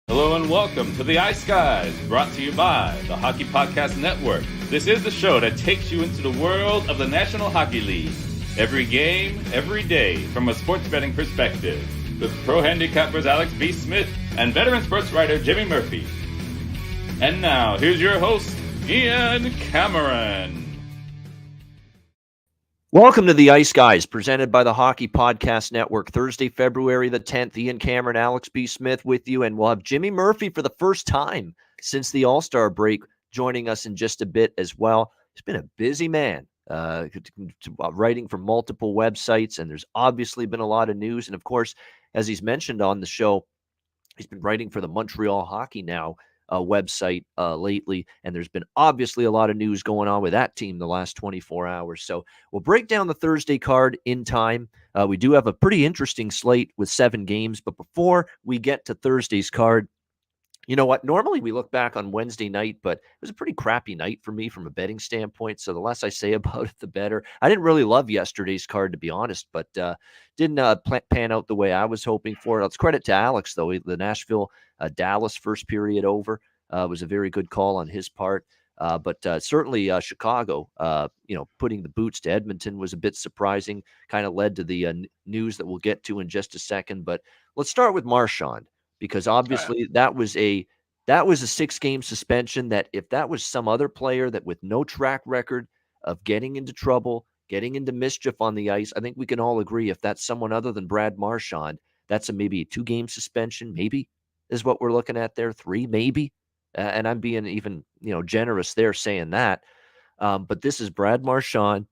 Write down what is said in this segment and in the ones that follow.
Hello and welcome to the Ice Guys, brought to you by the Hockey Podcast Network. This is the show that takes you into the world of the National Hockey League. Every game, every day, from a sports betting perspective, with pro handicappers Alex B. Smith and veteran sports writer Jimmy Murphy. And now, here's your host, Ian Cameron. Welcome to the Ice Guys, presented by the Hockey Podcast Network. Thursday, February the 10th, Ian Cameron, Alex B. Smith with you, and we'll have Jimmy Murphy for the first time since the All-Star break joining us in just a bit as well. He's been a busy man, writing for multiple websites, and there's obviously been a lot of news. And, of course, as he's mentioned on the show, he's been writing for the Montreal Hockey Now website lately, and there's been obviously a lot of news going on with that team the last 24 hours. So we'll break down the Thursday card in time. We do have a pretty interesting slate with 7 games, but before we get to Thursday's card, you know what? Normally we look back on Wednesday night, but it was a pretty crappy night for me from a betting standpoint. So the less I say about it, the better. I didn't really love yesterday's card, to be honest, but didn't pan out the way I was hoping for. Let's credit to Alex, though. The Nashville-Dallas first period over was a very good call on his part. But certainly Chicago, putting the boots to Edmonton was a bit surprising, kind of led to the news that we'll get to in just a second. But let's start with Marchand. Because obviously that was a 6-game suspension that if that was some other player that with no track record of getting into trouble, getting into mischief on the ice, I think we can all agree if that's someone other than Brad Marchand, that's maybe a 2-game suspension, maybe is what we're looking at there, 3 maybe. And I'm being even, generous there saying that. But this is Brad Marchand,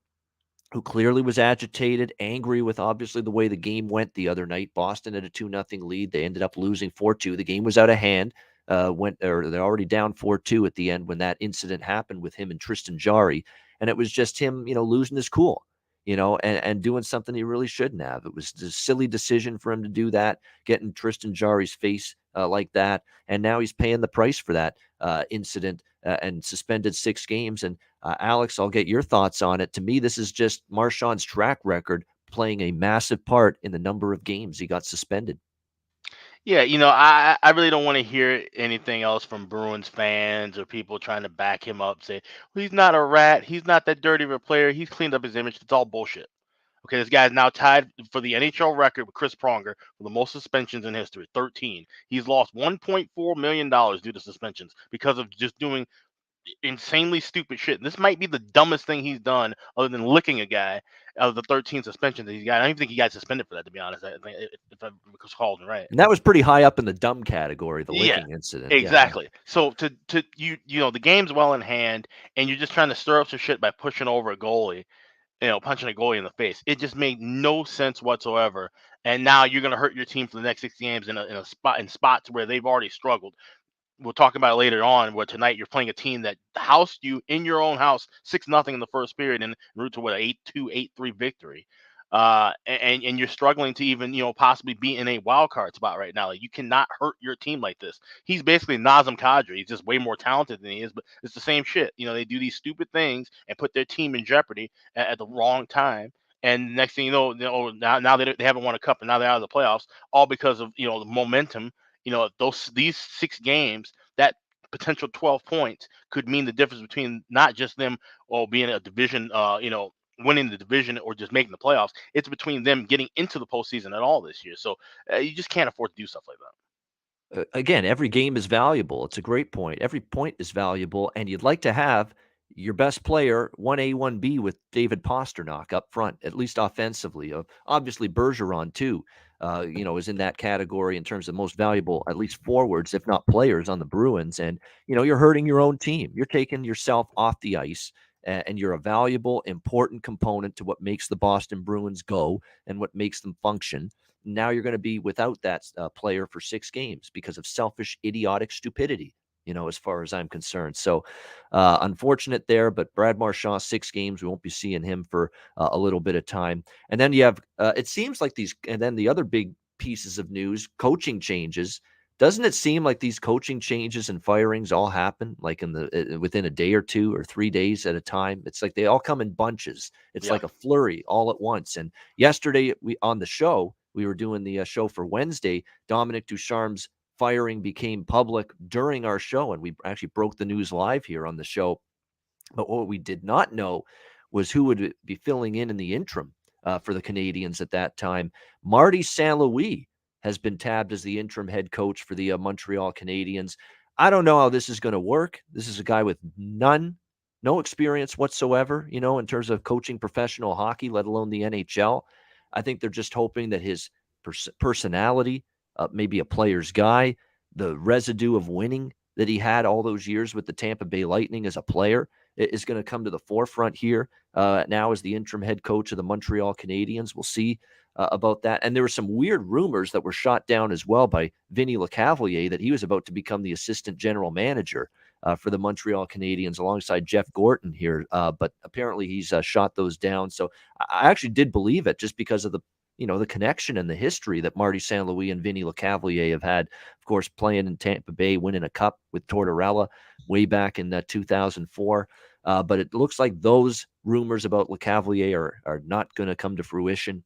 who clearly was agitated, angry with obviously the way the game went the other night. Boston had a 2-0 lead. They ended up losing 4-2. The game was out of hand. They're already down 4-2 at the end when that incident happened with him and Tristan Jarry. And it was just him, losing his cool, and doing something he really shouldn't have. It was a silly decision for him to do that, getting Tristan Jarry's face like that. And now he's paying the price for that incident and suspended 6 games. And Alex, I'll get your thoughts on it. To me, this is just Marchand's track record playing a massive part in the number of games he got suspended. Yeah, I really don't want to hear anything else from Bruins fans or people trying to back him up, say, well, he's not a rat. He's not that dirty of a player. He's cleaned up his image. It's all bullshit. Okay, this guy is now tied for the NHL record with Chris Pronger for the most suspensions in history, 13. He's lost $1.4 million due to suspensions because of just doing insanely stupid shit. This might be the dumbest thing he's done other than licking a guy out of the 13 suspensions that he's got. I don't even think he got suspended for that, to be honest. I think if I recall it right. And that was pretty high up in the dumb category, the licking incident. Exactly. Yeah. So to the game's well in hand, and you're just trying to stir up some shit by pushing over a goalie, punching a goalie in the face. It just made no sense whatsoever. And now you're going to hurt your team for the next 6 games in spots where they've already struggled. We'll talk about it later on, where tonight you're playing a team that housed you in your own house 6-0 in the first period and route to what, 8-2, 8-3 victory. And you're struggling to even, possibly be in a wild card spot right now. Like, you cannot hurt your team like this. He's basically Nazem Kadri. He's just way more talented than he is, but it's the same shit. They do these stupid things and put their team in jeopardy at the wrong time. And next thing you know, now they haven't won a cup and now they're out of the playoffs, all because of, the momentum. These 6 games, that potential 12 points could mean the difference between not just them being a division, winning the division or just making the playoffs. It's between them getting into the postseason at all this year. So you just can't afford to do stuff like that. Again, every game is valuable. It's a great point. Every point is valuable, and you'd like to have your best player 1A, 1B with David Pastrnak up front, at least offensively. Obviously, Bergeron, too, is in that category in terms of most valuable, at least forwards, if not players on the Bruins. And, you're hurting your own team. You're taking yourself off the ice, and you're a valuable, important component to what makes the Boston Bruins go and what makes them function. Now you're going to be without that player for 6 games because of selfish, idiotic stupidity, as far as I'm concerned. So unfortunate there, but Brad Marchand, 6 games. We won't be seeing him for a little bit of time. And then you have, it seems like and then the other big pieces of news, coaching changes. Doesn't it seem like these coaching changes and firings all happen like within a day or 2 or 3 days at a time? It's like they all come in bunches. It's like a flurry all at once. And yesterday on the show, we were doing the show for Wednesday. Dominic Ducharme's firing became public during our show, and we actually broke the news live here on the show. But what we did not know was who would be filling in the interim for the Canadiens at that time. Marty St. Louis has been tabbed as the interim head coach for the Montreal Canadiens. I don't know how this is going to work. This is a guy with no experience whatsoever, in terms of coaching professional hockey, let alone the NHL. I think they're just hoping that his personality, maybe a player's guy, the residue of winning that he had all those years with the Tampa Bay Lightning as a player is going to come to the forefront here now as the interim head coach of the Montreal Canadiens. We'll see about that. And there were some weird rumors that were shot down as well by Vinny Lecavalier that he was about to become the assistant general manager for the Montreal Canadiens alongside Jeff Gorton here. But apparently he's shot those down. So I actually did believe it just because of the connection and the history that Marty St. Louis and Vinny Lecavalier have had, of course, playing in Tampa Bay, winning a cup with Tortorella way back in 2004. But it looks like those rumors about Lecavalier are not going to come to fruition.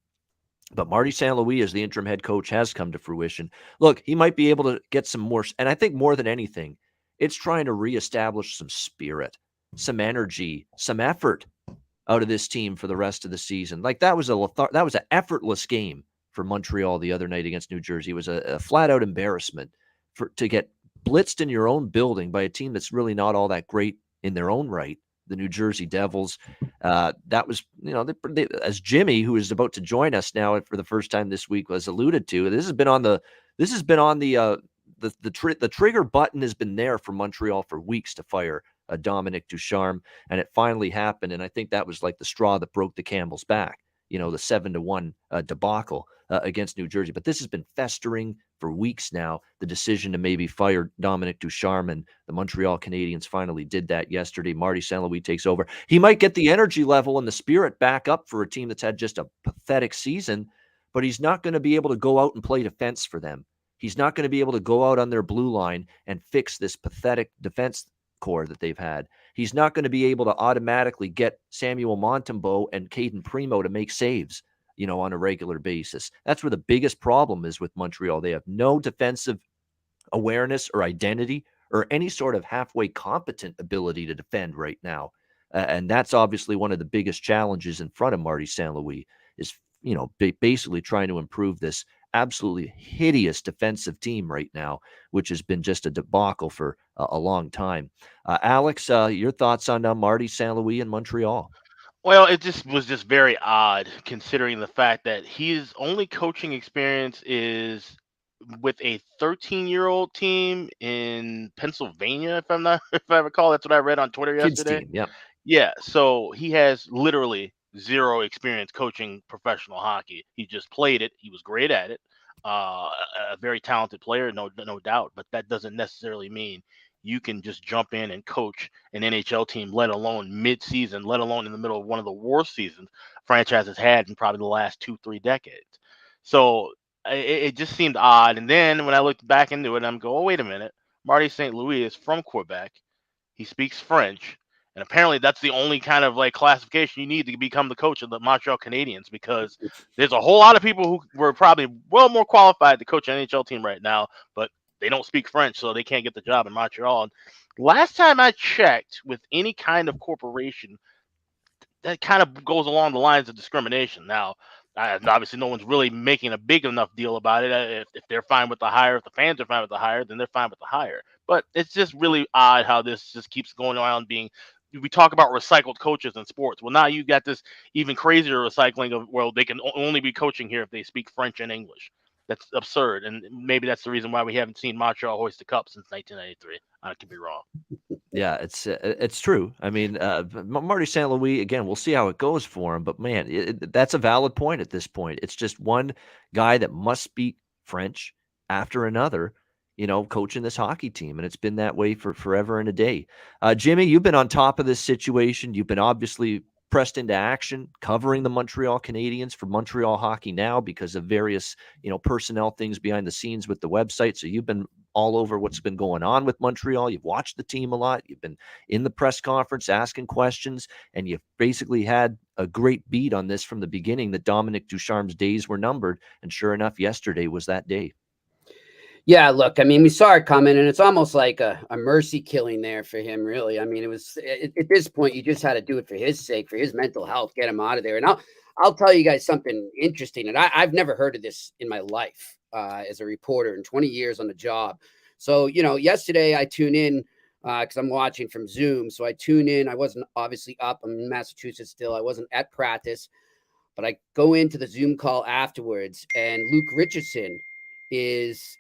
But Marty St. Louis as the interim head coach has come to fruition. Look, he might be able to get some more. And I think more than anything, it's trying to reestablish some spirit, some energy, some effort out of this team for the rest of the season. Like that was an effortless game for Montreal the other night against New Jersey. It was a flat out embarrassment to get blitzed in your own building by a team that's really not all that great in their own right. The New Jersey Devils. That was, as Jimmy, who is about to join us now for the first time this week, was alluded to. This has been on the trigger button has been there for Montreal for weeks to fire Dominic Ducharme, and it finally happened. And I think that was like the straw that broke the camel's back, the 7-1 debacle against New Jersey. But this has been festering for weeks now, the decision to maybe fire Dominic Ducharme, and the Montreal Canadiens finally did that yesterday. Marty St. Louis takes over. He might get the energy level and the spirit back up for a team that's had just a pathetic season, but he's not going to be able to go out and play defense for them. He's not going to be able to go out on their blue line and fix this pathetic defense core that they've had. He's not going to be able to automatically get Samuel Montembeault and Caden Primo to make saves, on a regular basis. That's where the biggest problem is with Montreal. They have no defensive awareness or identity or any sort of halfway competent ability to defend right now. And that's obviously one of the biggest challenges in front of Marty St. Louis is, basically trying to improve this absolutely hideous defensive team right now, which has been just a debacle for a long time. Alex, your thoughts on Marty St. Louis in Montreal? Well, it was just very odd considering the fact that his only coaching experience is with a 13-year-old team in Pennsylvania, if I recall. That's what I read on Twitter yesterday. Kids team, yeah. Yeah, so he has literally zero experience coaching professional hockey. He just played it. He was great at it. A very talented player, no doubt. But that doesn't necessarily mean you can just jump in and coach an NHL team, let alone mid-season, let alone in the middle of one of the worst seasons franchises had in probably the last 2-3 decades. So it just seemed odd. And then when I looked back into it, I'm going, oh, wait a minute. Marty St. Louis is from Quebec. He speaks French. And apparently that's the only kind of like classification you need to become the coach of the Montreal Canadiens, because there's a whole lot of people who were probably well more qualified to coach an NHL team right now, but they don't speak French, so they can't get the job in Montreal. And last time I checked with any kind of corporation, that kind of goes along the lines of discrimination. Now, obviously, no one's really making a big enough deal about it. If they're fine with the hire, if the fans are fine with the hire, then they're fine with the hire. But it's just really odd how this just keeps going around being. We talk about recycled coaches in sports. Well, now you've got this even crazier recycling of, well, they can only be coaching here if they speak French and English. That's absurd. And maybe that's the reason why we haven't seen Montreal hoist the cup since 1993. I could be wrong. Yeah, it's true. I mean, Marty St. Louis, again, we'll see how it goes for him. But, man, that's a valid point at this point. It's just one guy that must speak French after another, coaching this hockey team. And it's been that way for forever and a day. Jimmy, you've been on top of this situation. You've been obviously pressed into action covering the Montreal Canadiens for Montreal Hockey Now because of various, personnel things behind the scenes with the website. So you've been all over what's been going on with Montreal. You've watched the team a lot. You've been in the press conference asking questions, and you've basically had a great beat on this from the beginning that Dominic Ducharme's days were numbered. And sure enough, yesterday was that day. Yeah, look, I mean, we saw it coming, and it's almost like a mercy killing there for him, really. I mean, it was at this point, you just had to do it for his sake, for his mental health, get him out of there. And I'll tell you guys something interesting, and I've never heard of this in my life as a reporter in 20 years on the job. So, yesterday I tune in because I'm watching from Zoom. So I tune in. I wasn't obviously up. I'm in Massachusetts still. I wasn't at practice, but I go into the Zoom call afterwards, and Luke Richardson is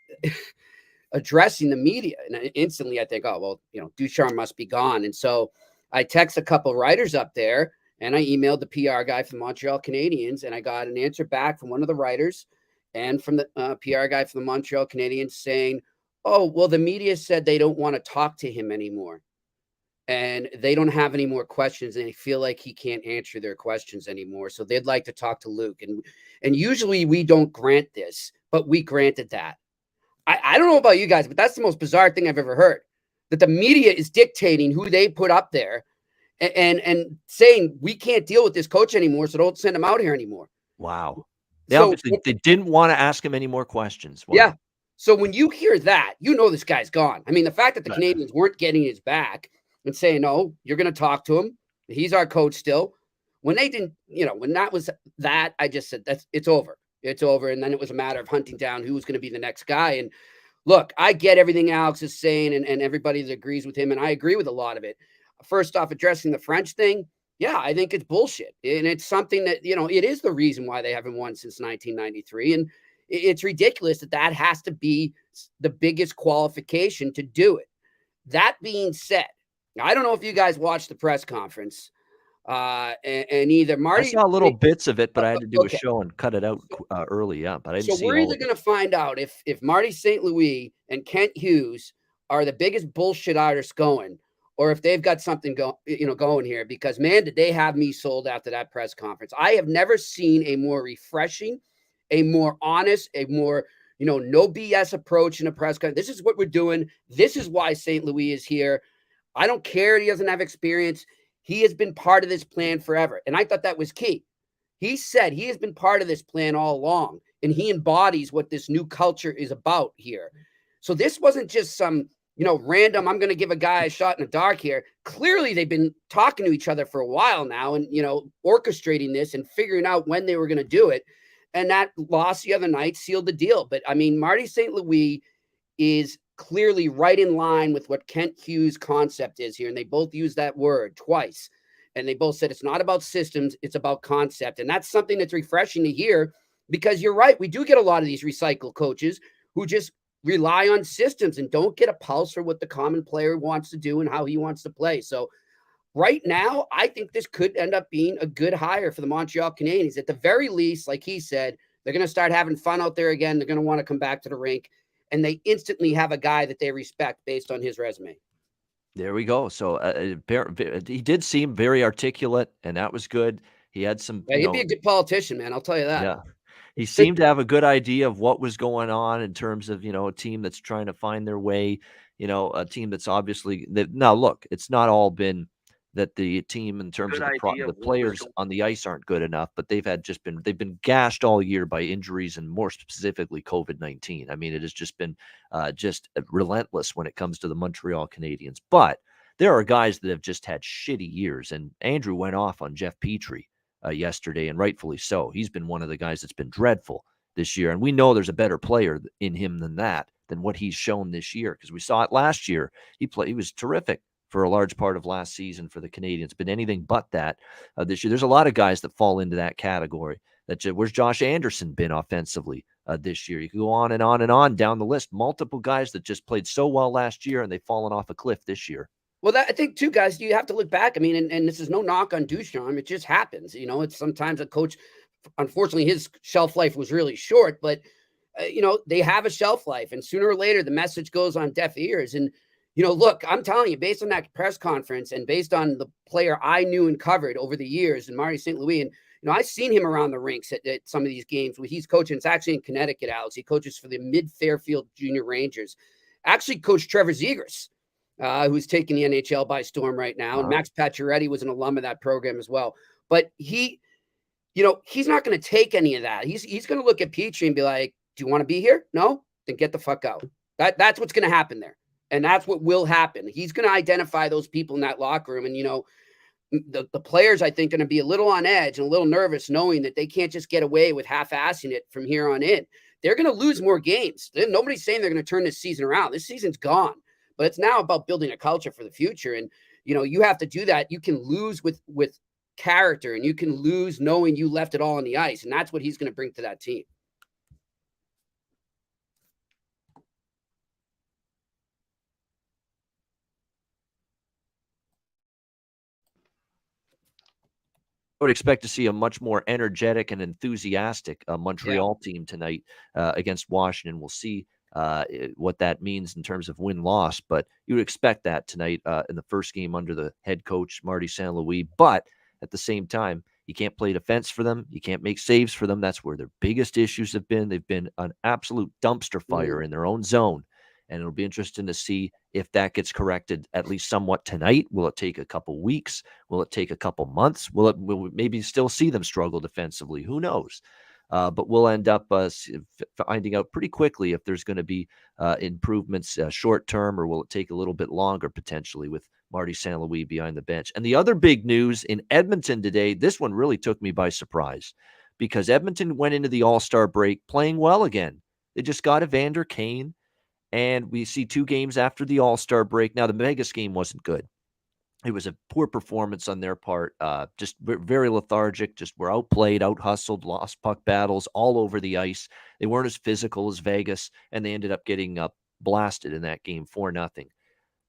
addressing the media. And instantly I think, oh, well, Ducharme must be gone. And so I text a couple writers up there, and I emailed the PR guy from the Montreal Canadiens, and I got an answer back from one of the writers and from the PR guy from the Montreal Canadiens saying, oh, well, the media said they don't want to talk to him anymore. And they don't have any more questions, and they feel like he can't answer their questions anymore. So they'd like to talk to Luke. And usually we don't grant this, but we granted that. I don't know about you guys, but that's the most bizarre thing I've ever heard, that the media is dictating who they put up there and saying, we can't deal with this coach anymore, so don't send him out here anymore. Wow. They didn't want to ask him any more questions. Wow. Yeah. So when you hear that, this guy's gone. I mean, the fact that the Canadiens weren't getting his back and saying, no, you're going to talk to him. He's our coach still. When they didn't, when that was that, I just said, it's over. It's over. And then it was a matter of hunting down who was going to be the next guy. And look, I get everything Alex is saying and everybody that agrees with him. And I agree with a lot of it. First off, addressing the French thing. Yeah, I think it's bullshit. And it's something that, it is the reason why they haven't won since 1993. And it's ridiculous that has to be the biggest qualification to do it. That being said, I don't know if you guys watched the press conference. And either Marty, I saw little bits of it, but I had to do a show and cut it out early. Yeah, but I didn't see. So we're either going to find out if Marty St. Louis and Kent Hughes are the biggest bullshit artists going, or if they've got something going here. Because man, did they have me sold after that press conference? I have never seen a more refreshing, a more honest, a more no BS approach in a press conference. This is what we're doing. This is why St. Louis is here. I don't care. He doesn't have experience. He has been part of this plan forever. And I thought that was key. He said he has been part of this plan all along, and he embodies what this new culture is about here. So this wasn't just some, random, I'm going to give a guy a shot in the dark here. Clearly they've been talking to each other for a while now and, orchestrating this and figuring out when they were going to do it. And that loss the other night sealed the deal. But I mean, Marty St. Louis is clearly right in line with what Kent Hughes' concept is here. And they both use that word twice. And they both said it's not about systems, it's about concept. And that's something that's refreshing to hear, because you're right. We do get a lot of these recycled coaches who just rely on systems and don't get a pulse for what the common player wants to do and how he wants to play. So right now, I think this could end up being a good hire for the Montreal Canadiens. At the very least, like he said, they're going to start having fun out there again. They're going to want to come back to the rink. And they instantly have a guy that they respect based on his resume. There we go. So he did seem very articulate, and that was good. He had some. Yeah, he'd be a good politician, man. I'll tell you that. Yeah, he seemed to have a good idea of what was going on in terms of a team that's trying to find their way. A team that's obviously that. Now, look, it's not all been that the team in terms of the players on the ice aren't good enough, but they've been gashed all year by injuries and more specifically COVID-19. I mean, it has just been just relentless when it comes to the Montreal Canadiens. But there are guys that have just had shitty years, and Andrew went off on Jeff Petrie yesterday, and rightfully so. He's been one of the guys that's been dreadful this year, and we know there's a better player in him than what he's shown this year, because we saw it last year. He was terrific for a large part of last season for the Canadiens, but anything but that this year. There's a lot of guys that fall into that category. Where's Josh Anderson been offensively this year? You can go on and on and on down the list. Multiple guys that just played so well last year, and they've fallen off a cliff this year. Well, I think too, guys, you have to look back. I mean, and this is no knock on Ducharme. It just happens. It's sometimes a coach, unfortunately, his shelf life was really short, but they have a shelf life, and sooner or later the message goes on deaf ears. And look, I'm telling you, based on that press conference and based on the player I knew and covered over the years, and Marty St. Louis, and I've seen him around the rinks at some of these games where he's coaching. It's actually in Connecticut, Alex. He coaches for the Mid-Fairfield Junior Rangers. Actually coached Trevor Zegras, who's taking the NHL by storm right now. And Max Pacioretty was an alum of that program as well. But he's not going to take any of that. He's going to look at Petrie and be like, do you want to be here? No? Then get the fuck out. That's what's going to happen there. And that's what will happen. He's going to identify those people in that locker room. And, the players, I think, going to be a little on edge and a little nervous knowing that they can't just get away with half-assing it from here on in. They're going to lose more games. Nobody's saying they're going to turn this season around. This season's gone. But it's now about building a culture for the future. And, you have to do that. You can lose with character, and you can lose knowing you left it all on the ice. And that's what he's going to bring to that team. I would expect to see a much more energetic and enthusiastic Montreal team tonight against Washington. We'll see what that means in terms of win-loss, but you would expect that tonight in the first game under the head coach, Marty St. Louis. But at the same time, you can't play defense for them. You can't make saves for them. That's where their biggest issues have been. They've been an absolute dumpster fire in their own zone. And it'll be interesting to see if that gets corrected at least somewhat tonight. Will it take a couple weeks? Will it take a couple months? Will we maybe still see them struggle defensively? Who knows? But we'll end up finding out pretty quickly if there's going to be improvements short term, or will it take a little bit longer potentially with Marty St. Louis behind the bench. And the other big news in Edmonton today, this one really took me by surprise because Edmonton went into the All-Star break playing well again. They just got Evander Kane. And we see 2 games after the All-Star break. Now, the Vegas game wasn't good. It was a poor performance on their part, just very lethargic, just were outplayed, out-hustled, lost puck battles all over the ice. They weren't as physical as Vegas, and they ended up getting blasted in that game 4-0.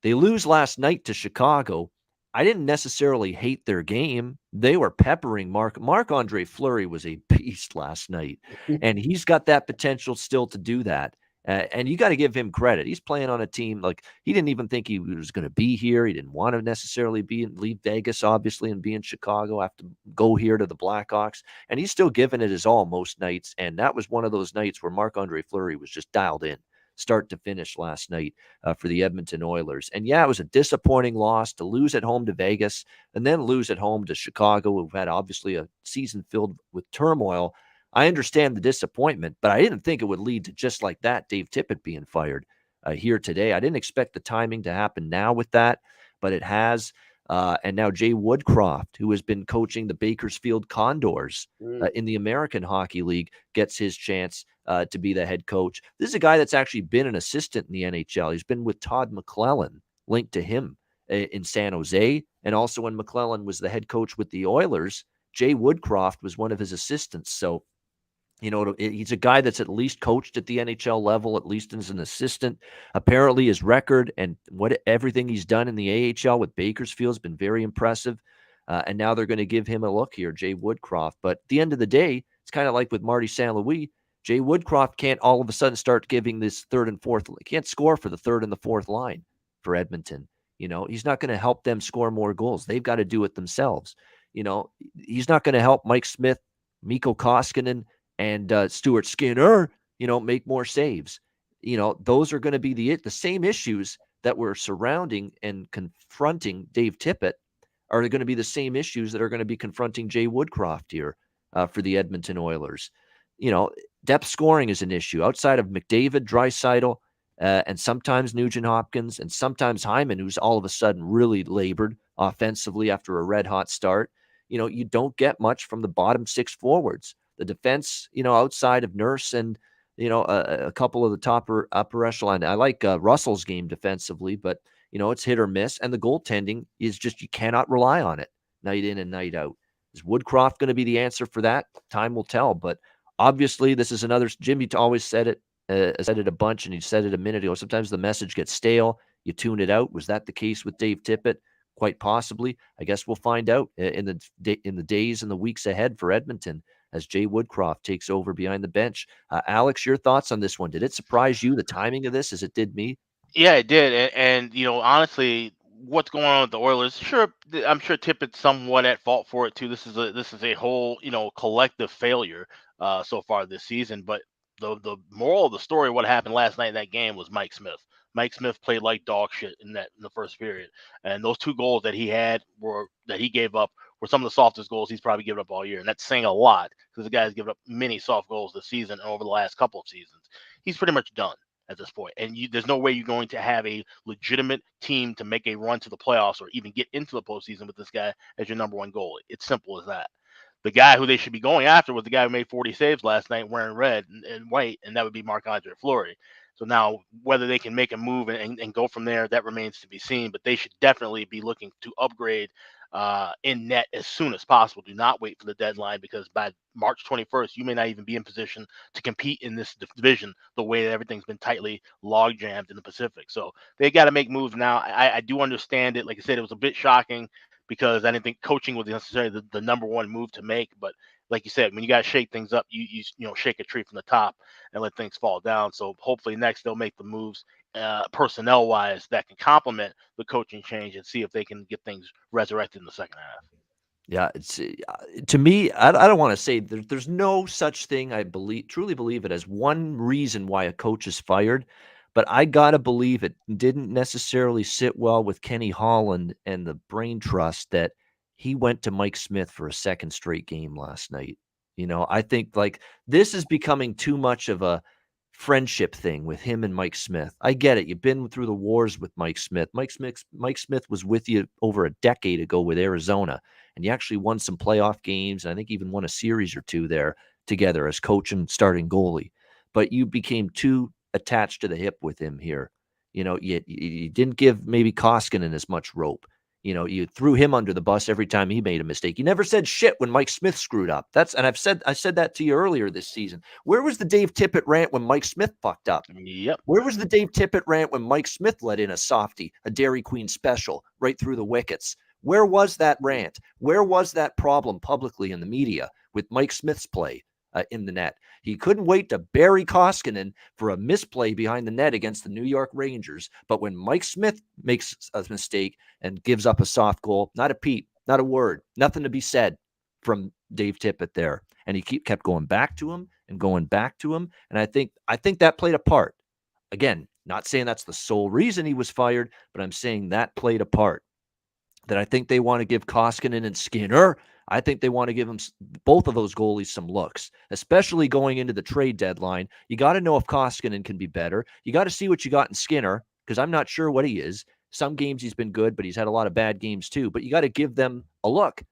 They lose last night to Chicago. I didn't necessarily hate their game. They were peppering Marc-Andre Fleury was a beast last night, and he's got that potential still to do that. And you got to give him credit. He's playing on a team like he didn't even think he was going to be here. He didn't want to necessarily leave Vegas, obviously, and be in Chicago. Have to go here to the Blackhawks. And he's still giving it his all most nights. And that was one of those nights where Marc-Andre Fleury was just dialed in, start to finish last night for the Edmonton Oilers. And yeah, it was a disappointing loss to lose at home to Vegas and then lose at home to Chicago, who've had obviously a season filled with turmoil. I understand the disappointment, but I didn't think it would lead to just like that, Dave Tippett being fired here today. I didn't expect the timing to happen now with that, but it has. And now Jay Woodcroft, who has been coaching the Bakersfield Condors in the American Hockey League, gets his chance to be the head coach. This is a guy that's actually been an assistant in the NHL. He's been with Todd McClellan, linked to him in San Jose. And also when McClellan was the head coach with the Oilers, Jay Woodcroft was one of his assistants. So, he's a guy that's at least coached at the NHL level, at least as an assistant. Apparently his record and everything he's done in the AHL with Bakersfield has been very impressive. And now they're going to give him a look here, Jay Woodcroft. But at the end of the day, it's kind of like with Marty St. Louis. Jay Woodcroft can't all of a sudden start giving this third and fourth. He can't score for the third and the fourth line for Edmonton. He's not going to help them score more goals. They've got to do it themselves. He's not going to help Mike Smith, Mikko Koskinen, and Stuart Skinner, make more saves. Those are going to be the same issues that were surrounding and confronting Dave Tippett are going to be the same issues that are going to be confronting Jay Woodcroft here for the Edmonton Oilers. Depth scoring is an issue outside of McDavid, Draisaitl, and sometimes Nugent-Hopkins, and sometimes Hyman, who's all of a sudden really labored offensively after a red-hot start. You don't get much from the bottom 6 forwards. The defense, outside of Nurse and, a couple of the upper echelon. I like Russell's game defensively, but, it's hit or miss. And the goaltending is just, you cannot rely on it night in and night out. Is Woodcroft going to be the answer for that? Time will tell. But obviously, this is another, Jimmy always said it a bunch, and he said it a minute ago. Sometimes the message gets stale. You tune it out. Was that the case with Dave Tippett? Quite possibly. I guess we'll find out in the days and the weeks ahead for Edmonton as Jay Woodcroft takes over behind the bench. Alex, your thoughts on this one? Did it surprise you, the timing of this, as it did me? Yeah, it did. And honestly, what's going on with the Oilers? Sure, I'm sure Tippett's somewhat at fault for it too. This is a whole, collective failure so far this season. But the moral of the story, what happened last night in that game, was Mike Smith. Mike Smith played like dog shit in the first period. And those 2 goals that he gave up were some of the softest goals he's probably given up all year. And that's saying a lot because the guy's given up many soft goals this season and over the last couple of seasons. He's pretty much done. at this point. And there's no way you're going to have a legitimate team to make a run to the playoffs or even get into the postseason with this guy as your number one goalie. It's simple as that. The guy who they should be going after was the guy who made 40 saves last night wearing red and white, and that would be Marc-Andre Fleury. So now whether they can make a move and go from there, that remains to be seen. But they should definitely be looking to upgrade in net as soon as possible. Do not wait for the deadline, because by March 21st, you may not even be in position to compete in this division the way that everything's been tightly log jammed in the Pacific. So they got to make moves now. I do understand it. Like I said, it was a bit shocking because I didn't think coaching was necessarily the number one move to make. But like you said, when you got to shake things up, you shake a tree from the top and let things fall down. So hopefully next they'll make the moves personnel wise that can complement the coaching change and see if they can get things resurrected in the second half. Yeah, it's to me, I don't want to say there's no such thing. I truly believe it as one reason why a coach is fired, but I gotta believe it didn't necessarily sit well with Kenny Holland and the brain trust that he went to Mike Smith for a second straight game last night. I think like this is becoming too much of a friendship thing with him and Mike Smith. I get it. You've been through the wars with Mike Smith. Mike Smith was with you over a decade ago with Arizona, and you actually won some playoff games, and I think even won a series or two there together as coach and starting goalie. But you became too attached to the hip with him here. You didn't give maybe Koskinen as much rope. You threw him under the bus every time he made a mistake. You never said shit when Mike Smith screwed up. I said that to you earlier this season. Where was the Dave Tippett rant when Mike Smith fucked up? Yep. Where was the Dave Tippett rant when Mike Smith let in a softie, a Dairy Queen special, right through the wickets? Where was that rant? Where was that problem publicly in the media with Mike Smith's play in the net? He couldn't wait to bury Koskinen for a misplay behind the net against the New York Rangers. But when Mike Smith makes a mistake and gives up a soft goal, not a peep, not a word, nothing to be said from Dave Tippett there. And he kept going back to him and going back to him. And I think that played a part. Again, not saying that's the sole reason he was fired, but I'm saying that played a part. That I think they want to give Koskinen and Skinner. I think they want to give them both of those goalies some looks, especially going into the trade deadline. You got to know if Koskinen can be better. You got to see what you got in Skinner, because I'm not sure what he is. Some games he's been good, but he's had a lot of bad games too. But you got to give them a look,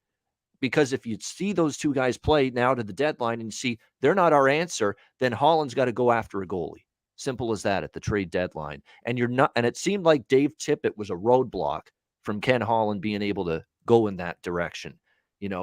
because if you see those two guys play now to the deadline and see they're not our answer, then Holland's got to go after a goalie. Simple as that at the trade deadline. And you're not. And it seemed like Dave Tippett was a roadblock from Ken Holland being able to go in that direction.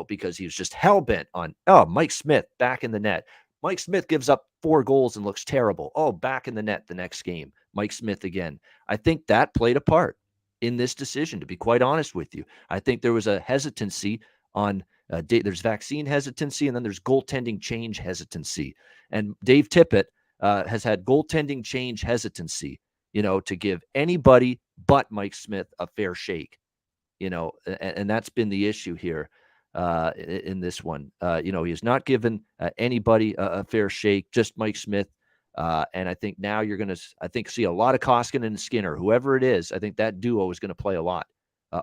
Because he was just hell-bent on, Mike Smith back in the net. Mike Smith gives up 4 goals and looks terrible. Back in the net the next game. Mike Smith again. I think that played a part in this decision, to be quite honest with you. I think there was a hesitancy on, there's vaccine hesitancy, and then there's goaltending change hesitancy. And Dave Tippett has had goaltending change hesitancy, to give anybody but Mike Smith a fair shake, and that's been the issue here. In this one, he has not given anybody a fair shake, just Mike Smith. And I think now you're going to, see a lot of Koskinen and Skinner, whoever it is. I think that duo is going to play a lot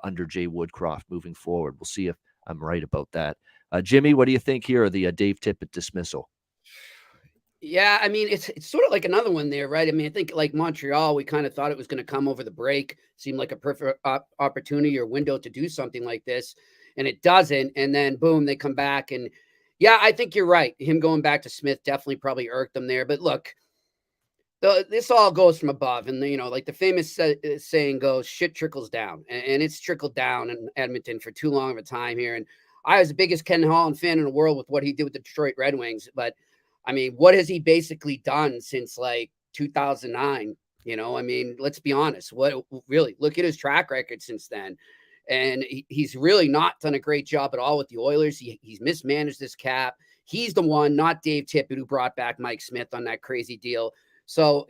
under Jay Woodcroft moving forward. We'll see if I'm right about that. Jimmy, what do you think here of the Dave Tippett dismissal? Yeah, I mean, it's sort of like another one there, right? I mean, I think like Montreal, we kind of thought it was going to come over the break. Seemed like a perfect opportunity or window to do something like this. And it doesn't. And then boom, they come back. And yeah, I think you're right. Him going back to Smith definitely probably irked them there. But look, this all goes from above. And, like the famous saying goes, shit trickles down. And it's trickled down in Edmonton for too long of a time here. And I was the biggest Ken Holland fan in the world with what he did with the Detroit Red Wings. But, I mean, what has he basically done since like 2009? I mean, let's be honest. What really, look at his track record since then. And he's really not done a great job at all with the Oilers. He's mismanaged this cap. He's the one, not Dave Tippett, who brought back Mike Smith on that crazy deal. So,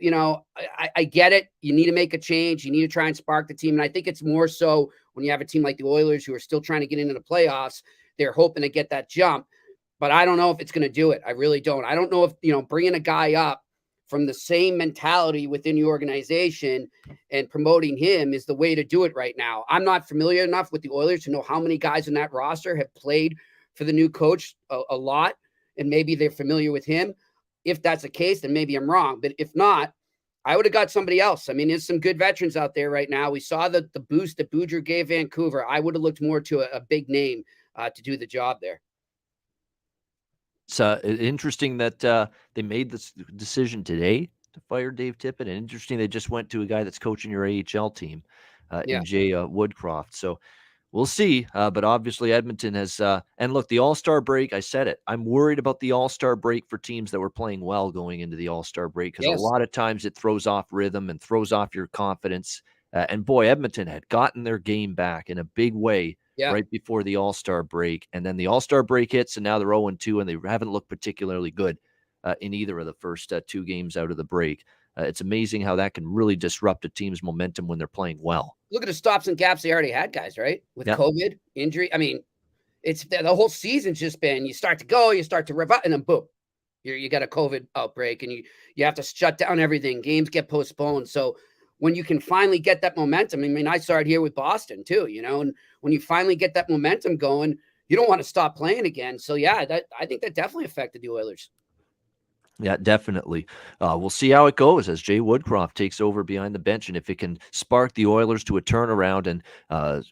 I get it. You need to make a change. You need to try and spark the team. And I think it's more so when you have a team like the Oilers who are still trying to get into the playoffs. They're hoping to get that jump. But I don't know if it's going to do it. I really don't. I don't know if, bringing a guy up from the same mentality within the organization and promoting him is the way to do it right now. I'm not familiar enough with the Oilers to know how many guys in that roster have played for the new coach a lot, and maybe they're familiar with him. If that's the case, then maybe I'm wrong. But if not, I would have got somebody else. I mean, there's some good veterans out there right now. We saw the boost that Boudreaux gave Vancouver. I would have looked more to a big name to do the job there. It's interesting that they made this decision today to fire Dave Tippett, and interesting they just went to a guy that's coaching your AHL team in Jay Woodcroft. So we'll see. But obviously Edmonton has and look, the All-Star break, I said it. I'm worried about the All-Star break for teams that were playing well going into the All-Star break, because a lot of times it throws off rhythm and throws off your confidence. And boy, Edmonton had gotten their game back in a big way right before the All-Star break. And then the All-Star break hits, and now they're 0-2, and they haven't looked particularly good in either of the first 2 games out of the break. It's amazing how that can really disrupt a team's momentum when they're playing well. Look at the stops and gaps they already had, guys, right? With COVID, injury. I mean, it's the whole season's just been, you start to go, you start to rev up, and then boom, you got a COVID outbreak, and you have to shut down everything. Games get postponed. So when you can finally get that momentum, I mean, I saw it here with Boston too, and when you finally get that momentum going, you don't want to stop playing again. So yeah, I think that definitely affected the Oilers. Yeah, definitely. We'll see how it goes as Jay Woodcroft takes over behind the bench, and if it can spark the Oilers to a turnaround, and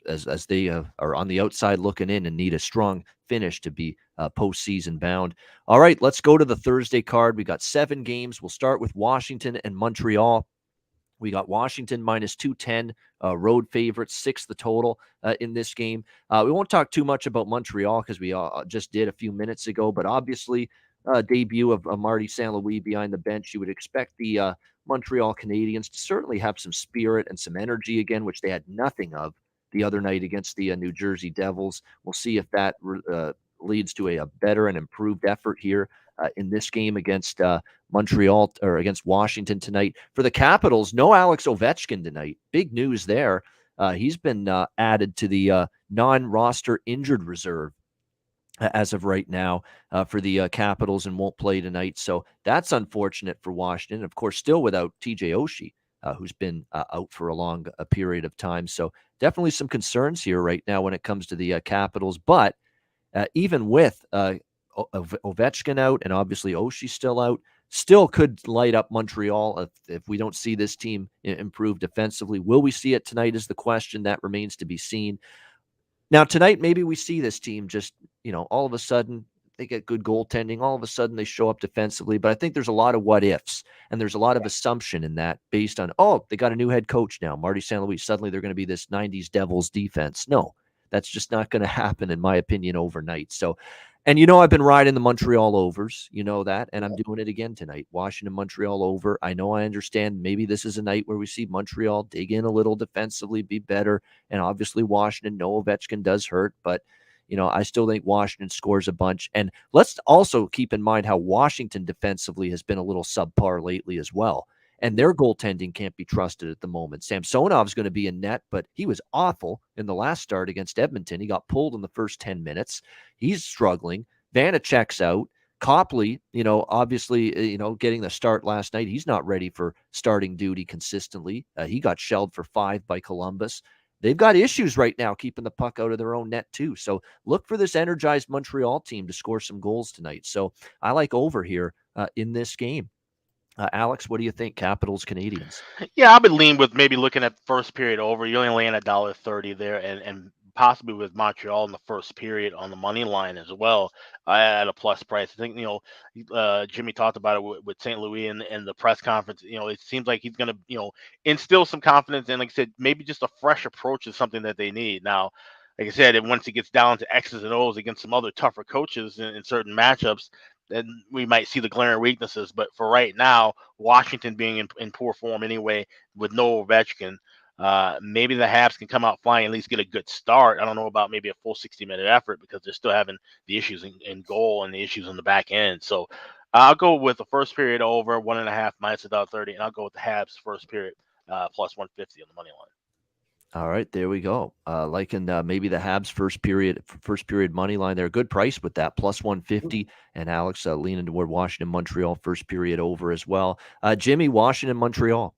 as they are on the outside looking in and need a strong finish to be postseason bound. All right, let's go to the Thursday card. We got 7 games. We'll start with Washington and Montreal. We got Washington minus 210, road favorites, 6 the total in this game. We won't talk too much about Montreal because we just did a few minutes ago, but obviously debut of Marty St. Louis behind the bench. You would expect the Montreal Canadiens to certainly have some spirit and some energy again, which they had nothing of the other night against the New Jersey Devils. We'll see if that leads to a better and improved effort here in this game against Montreal or against Washington tonight. For the Capitals, no Alex Ovechkin tonight. Big news there. He's been added to the non-roster injured reserve as of right now for the Capitals, and won't play tonight. So that's unfortunate for Washington. Of course, still without TJ Oshie, who's been out for a long period of time. So definitely some concerns here right now when it comes to the Capitals. But even with Ovechkin out and obviously Oshie still out, still could light up Montreal if we don't see this team improve defensively. Will we see it tonight is the question. That remains to be seen. Now, tonight, maybe we see this team just, all of a sudden they get good goaltending. All of a sudden they show up defensively. But I think there's a lot of what ifs, and there's a lot of assumption in that based on, they got a new head coach now, Marty St. Louis. Suddenly they're going to be this 90s Devils defense. No, that's just not going to happen, in my opinion, overnight. So, and I've been riding the Montreal overs, that, and I'm doing it again tonight. Washington, Montreal over. I understand maybe this is a night where we see Montreal dig in a little defensively, be better, and obviously Washington, no Ovechkin does hurt, but I still think Washington scores a bunch. And let's also keep in mind how Washington defensively has been a little subpar lately as well. And their goaltending can't be trusted at the moment. Samsonov's going to be in net, but he was awful in the last start against Edmonton. He got pulled in the first 10 minutes. He's struggling. Vanacek's out. Copley, obviously, getting the start last night. He's not ready for starting duty consistently. He got shelled for 5 by Columbus. They've got issues right now keeping the puck out of their own net too. So look for this energized Montreal team to score some goals tonight. So I like over here in this game. Alex, what do you think? Capitals, Canadiens. Yeah, I would lean with maybe looking at first period over. You're only laying $1.30 there, and possibly with Montreal in the first period on the money line as well at a plus price. I think Jimmy talked about it with St. Louis in the press conference. It seems like he's going to instill some confidence, and like I said, maybe just a fresh approach is something that they need now. Like I said, once it gets down to X's and O's against some other tougher coaches in certain matchups, then we might see the glaring weaknesses. But for right now, Washington being in poor form anyway, with no Ovechkin, maybe the Habs can come out flying, at least get a good start. I don't know about maybe a full 60-minute effort because they're still having the issues in goal and the issues in the back end. So I'll go with the first period over 1.5 minus $1.30, and I'll go with the Habs first period plus 150 on the money line. All right, there we go. Liking maybe the Habs first period money line. They're a good price with that, plus 150. And Alex leaning toward Washington, Montreal first period over as well. Jimmy, Washington, Montreal.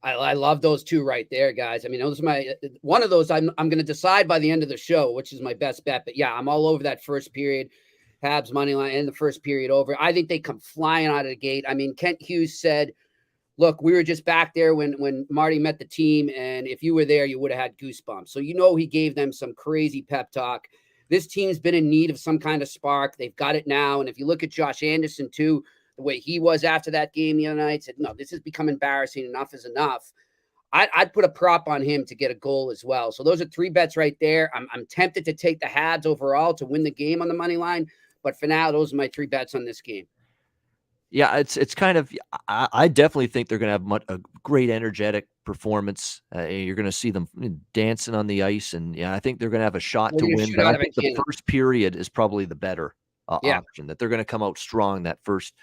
I love those two right there, guys. I mean, those are one of those I'm going to decide by the end of the show, which is my best bet. But yeah, I'm all over that first period, Habs money line and the first period over. I think they come flying out of the gate. I mean, Kent Hughes said look, we were just back there when Marty met the team, and if you were there, you would have had goosebumps. So he gave them some crazy pep talk. This team's been in need of some kind of spark. They've got it now. And if you look at Josh Anderson, too, the way he was after that game the other night, said, no, this has become embarrassing. Enough is enough. I'd put a prop on him to get a goal as well. So those are 3 bets right there. I'm tempted to take the Habs overall to win the game on the money line. But for now, those are my 3 bets on this game. Yeah, it's kind of. I definitely think they're going to have a great energetic performance. You're going to see them dancing on the ice, and I think they're going to have a shot to win. But I think the first period is probably the better option. That they're going to come out strong that first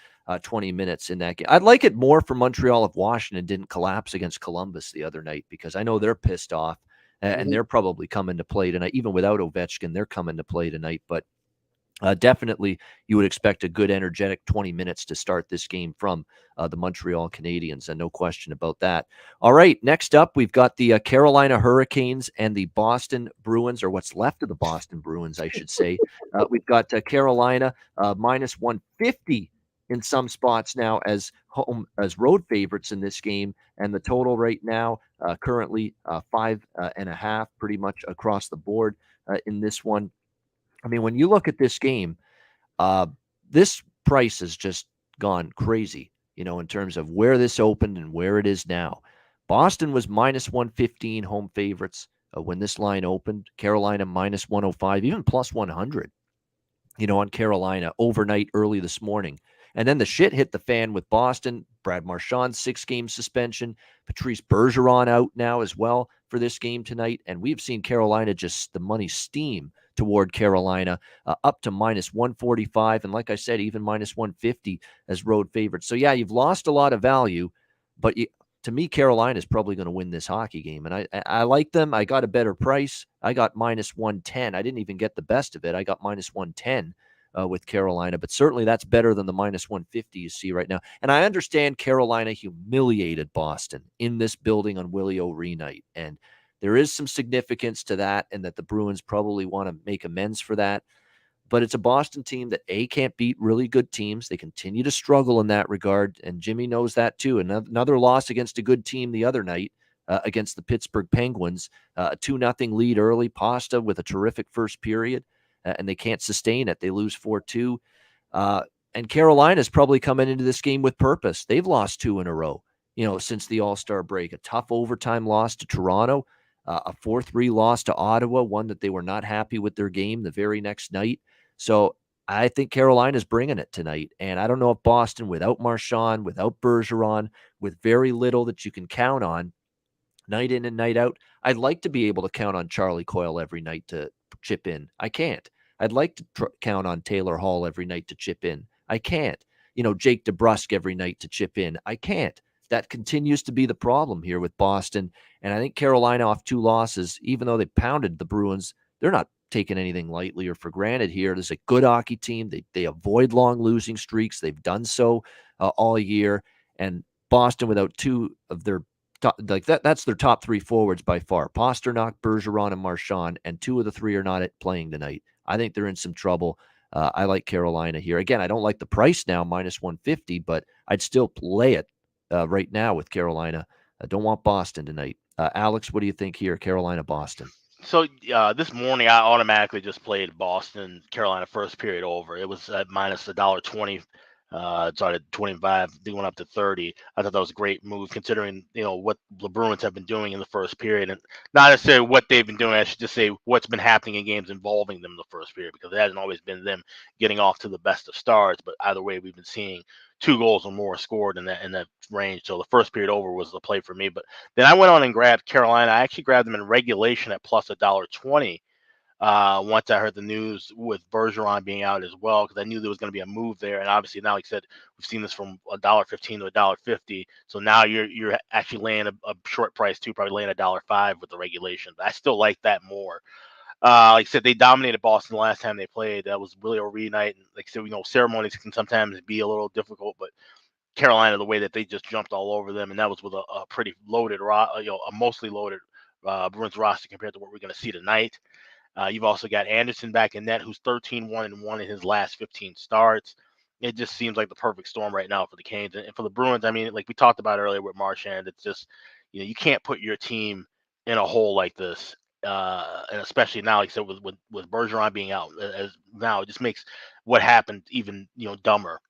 20 minutes in that game. I'd like it more for Montreal if Washington didn't collapse against Columbus the other night, because I know they're pissed off, and they're probably coming to play tonight. Even without Ovechkin, they're coming to play tonight, but. Definitely, you would expect a good, energetic 20 minutes to start this game from the Montreal Canadiens, and no question about that. All right, next up, we've got the Carolina Hurricanes and the Boston Bruins, or what's left of the Boston Bruins, I should say. We've got Carolina minus 150 in some spots now as road favorites in this game, and the total right now currently 5.5, pretty much across the board in this one. I mean, when you look at this game, this price has just gone crazy, in terms of where this opened and where it is now. Boston was minus 115 home favorites when this line opened. Carolina minus 105, even plus 100, on Carolina overnight early this morning. And then the shit hit the fan with Boston. Brad Marchand, 6-game suspension. Patrice Bergeron out now as well for this game tonight. And we've seen Carolina the money steam toward Carolina up to minus 145. And like I said, even minus 150 as road favorites. So, yeah, you've lost a lot of value. But to me, Carolina is probably going to win this hockey game. And I like them. I got a better price. I got minus 110. I didn't even get the best of it. I got minus 110. With Carolina, but certainly that's better than the minus 150 you see right now. And I understand Carolina humiliated Boston in this building on Willie O'Ree night, and there is some significance to that, and that the Bruins probably want to make amends for that. But it's a Boston team that can't beat really good teams. They continue to struggle in that regard, and Jimmy knows that too. Another loss against a good team the other night against the Pittsburgh Penguins, a 2-0 lead early. Pasta with a terrific first period. And they can't sustain it. They lose 4-2. And Carolina's probably coming into this game with purpose. They've lost 2 in a row, since the All-Star break. A tough overtime loss to Toronto, a 4-3 loss to Ottawa, one that they were not happy with their game the very next night. So I think Carolina's bringing it tonight. And I don't know if Boston, without Marchand, without Bergeron, with very little that you can count on, night in and night out, I'd like to be able to count on Charlie Coyle every night to chip in. I can't. I'd like to count on Taylor Hall every night to chip in. I can't. Jake DeBrusk every night to chip in. I can't. That continues to be the problem here with Boston. And I think Carolina, off 2 losses, even though they pounded the Bruins, they're not taking anything lightly or for granted here. There's a good hockey team. They avoid long losing streaks. They've done so all year. And Boston, without 2 of their that's their top 3 forwards by far. Pasternak, Bergeron, and Marchand, and 2 of the 3 are not playing tonight. I think they're in some trouble. I like Carolina here. Again, I don't like the price now, minus 150, but I'd still play it right now with Carolina. I don't want Boston tonight. Alex, what do you think here, Carolina, Boston? So this morning, I automatically just played Boston, Carolina first period over. It was at minus $1.20. It started at 25. They went up to 30. I thought that was a great move considering, what the Bruins have been doing in the first period, and not necessarily what they've been doing. I should just say what's been happening in games involving them in the first period, because it hasn't always been them getting off to the best of starts. But either way, we've been seeing 2 goals or more scored in that range. So the first period over was the play for me. But then I went on and grabbed Carolina. I actually grabbed them in regulation at plus $1.20. Once I heard the news with Bergeron being out as well, because I knew there was going to be a move there. And obviously now, like I said, we've seen this from $1.15 to $1.50. So now you're actually laying a short price too, probably laying $1.05 with the regulation. But I still like that more. Like I said, they dominated Boston the last time they played. That was really a reunite. And like I said, ceremonies can sometimes be a little difficult, but Carolina, the way that they just jumped all over them, and that was with a pretty loaded, a mostly loaded Bruins roster compared to what we're going to see tonight. You've also got Anderson back in net, who's 13-1-1 in his last 15 starts. it just seems like the perfect storm right now for the Canes. And for the Bruins, I mean, like we talked about earlier with Marchand, it's just, you can't put your team in a hole like this. And especially now, like I said, with Bergeron being out, as now it just makes what happened even, dumber,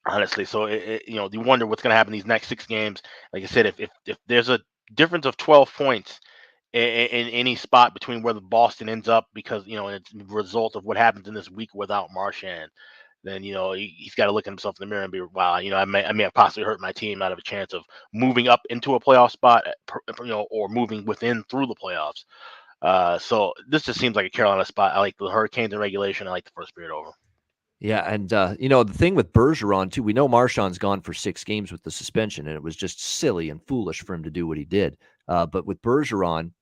honestly. So, you wonder what's going to happen these next 6 games. Like I said, if there's a difference of 12 points in any spot between where the Boston ends up, because, it's a result of what happens in this week without Marchand, then, he's got to look at himself in the mirror and be, wow, I may have possibly hurt my team out of a chance of moving up into a playoff spot, or moving within through the playoffs. So this just seems like a Carolina spot. I like the Hurricanes in regulation. I like the first period over. Yeah, and the thing with Bergeron too, we know Marchand's gone for 6 games with the suspension, and it was just silly and foolish for him to do what he did. But with Bergeron,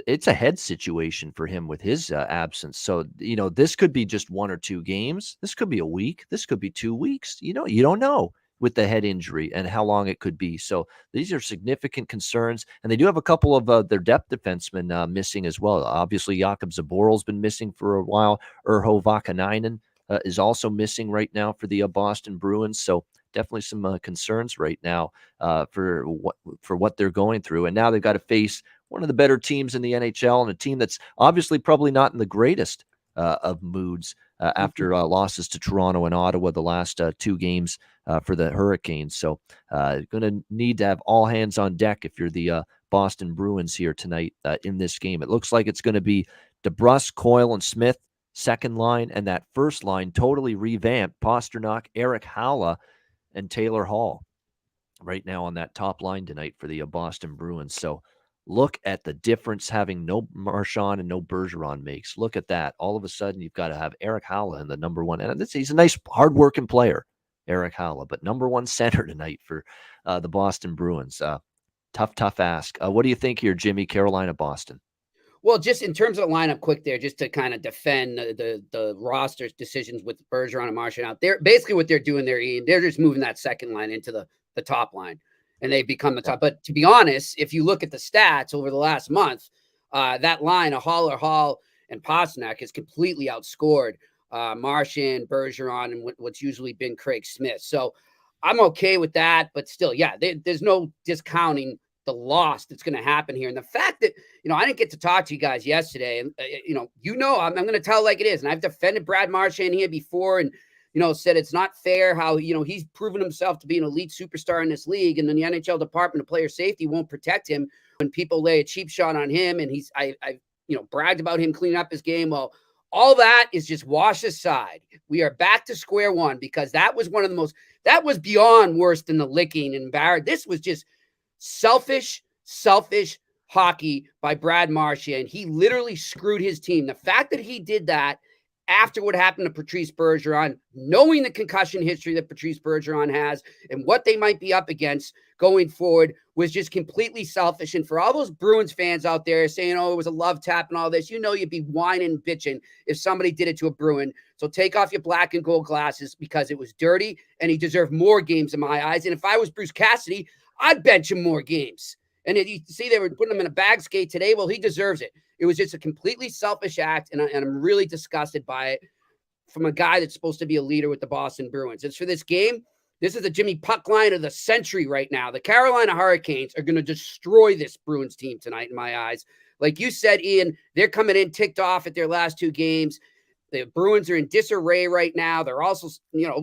it's a head situation for him with his absence. So this could be just 1 or 2 games. This could be a week. This could be 2 weeks. You don't know with the head injury and how long it could be. So these are significant concerns, and they do have a couple of their depth defensemen missing as well. Obviously, Jakob Zaboral's been missing for a while. Urho Vakanainen is also missing right now for the Boston Bruins. So definitely some concerns right now for what they're going through. And now they've got to face one of the better teams in the NHL, and a team that's obviously probably not in the greatest of moods after losses to Toronto and Ottawa the last 2 games for the Hurricanes. So going to need to have all hands on deck if you're the Boston Bruins here tonight in this game. It looks like it's going to be DeBrusk, Coyle, and Smith, second line, and that first line totally revamped. Pasternak, Eric Haula, and Taylor Hall right now on that top line tonight for the Boston Bruins. So look at the difference having no Marchand and no Bergeron makes. Look at that. All of a sudden, you've got to have Eric Haula in the number one. And he's a nice, hardworking player, Eric Haula, but number one center tonight for the Boston Bruins. Tough ask. What do you think here, Jimmy, Carolina, Boston? Well, just in terms of the lineup, quick there, just to kind of defend the roster's decisions with Bergeron and Marchand out there. Basically, what they're doing there, Ian, they're just moving that second line into the top line, and they become the top. But to be honest, if you look at the stats over the last month, that line of Haller, Hall, and Pasternak has completely outscored Marchand, Bergeron, and what's usually been Craig Smith. So I'm okay with that, but still, yeah, there's no discounting the loss that's going to happen here. And the fact that, I didn't get to talk to you guys yesterday, and, I'm going to tell it like it is. And I've defended Brad Marchand here before and, said it's not fair how, he's proven himself to be an elite superstar in this league. And then the NHL Department of Player Safety won't protect him when people lay a cheap shot on him. And I bragged about him cleaning up his game. Well, all that is just washed aside. We are back to square one, because that was that was beyond worse than the licking and Barrett. This was just selfish hockey by Brad Marchand. He literally screwed his team. The fact that he did that after what happened to Patrice Bergeron, knowing the concussion history that Patrice Bergeron has and what they might be up against going forward, was just completely selfish. And for all those Bruins fans out there saying, oh, it was a love tap and all this, you'd be whining and bitching if somebody did it to a Bruin. So take off your black and gold glasses, because it was dirty and he deserved more games in my eyes. And if I was Bruce Cassidy, I'd bench him more games. And you see they were putting him in a bag skate today. Well, he deserves it. It was just a completely selfish act, and I'm really disgusted by it from a guy that's supposed to be a leader with the Boston Bruins. As for this game, this is the Jimmy puck line of the century right now. The Carolina Hurricanes are going to destroy this Bruins team tonight in my eyes. Like you said, Ian, they're coming in ticked off at their last 2 games. The Bruins are in disarray right now. They're also,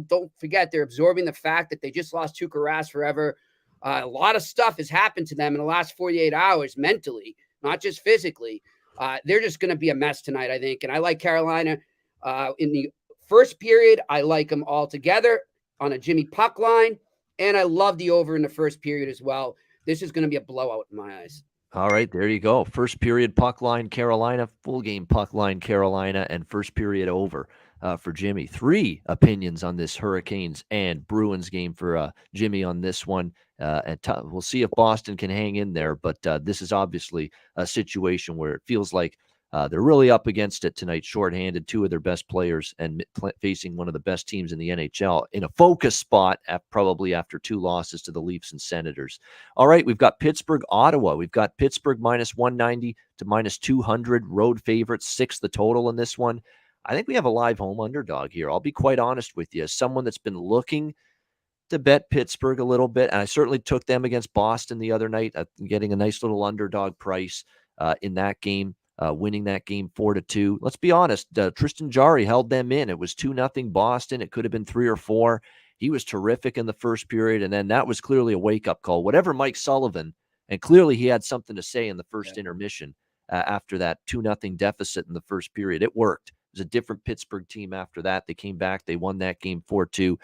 don't forget, they're absorbing the fact that they just lost Tuukka Rask forever. A lot of stuff has happened to them in the last 48 hours mentally, not just physically. They're just going to be a mess tonight, I think. And I like Carolina in the first period. I like them all together on a Jimmy puck line. And I love the over in the first period as well. This is going to be a blowout in my eyes. All right, there you go. First period puck line Carolina, full game puck line Carolina, and first period over for Jimmy. 3 opinions on this Hurricanes and Bruins game for Jimmy on this one. We'll see if Boston can hang in there, but this is obviously a situation where it feels like they're really up against it tonight, shorthanded, 2 of their best players, and facing one of the best teams in the NHL in a focus spot, probably after 2 losses to the Leafs and Senators. All right, we've got Pittsburgh, Ottawa. We've got Pittsburgh -190 to -200, road favorites, 6 the total in this one. I think we have a live home underdog here. I'll be quite honest with you. As someone that's been looking to bet Pittsburgh a little bit, and I certainly took them against Boston the other night, getting a nice little underdog price in that game, winning that game 4-2. Let's be honest, Tristan Jarry held them in. It was 2-0 Boston. It could have been 3 or 4. He was terrific in the first period, and then that was clearly a wake-up call. Whatever Mike Sullivan, and clearly he had something to say in the first intermission after that 2-0 deficit in the first period. It worked. It was a different Pittsburgh team after that. They came back. They won that game 4-2.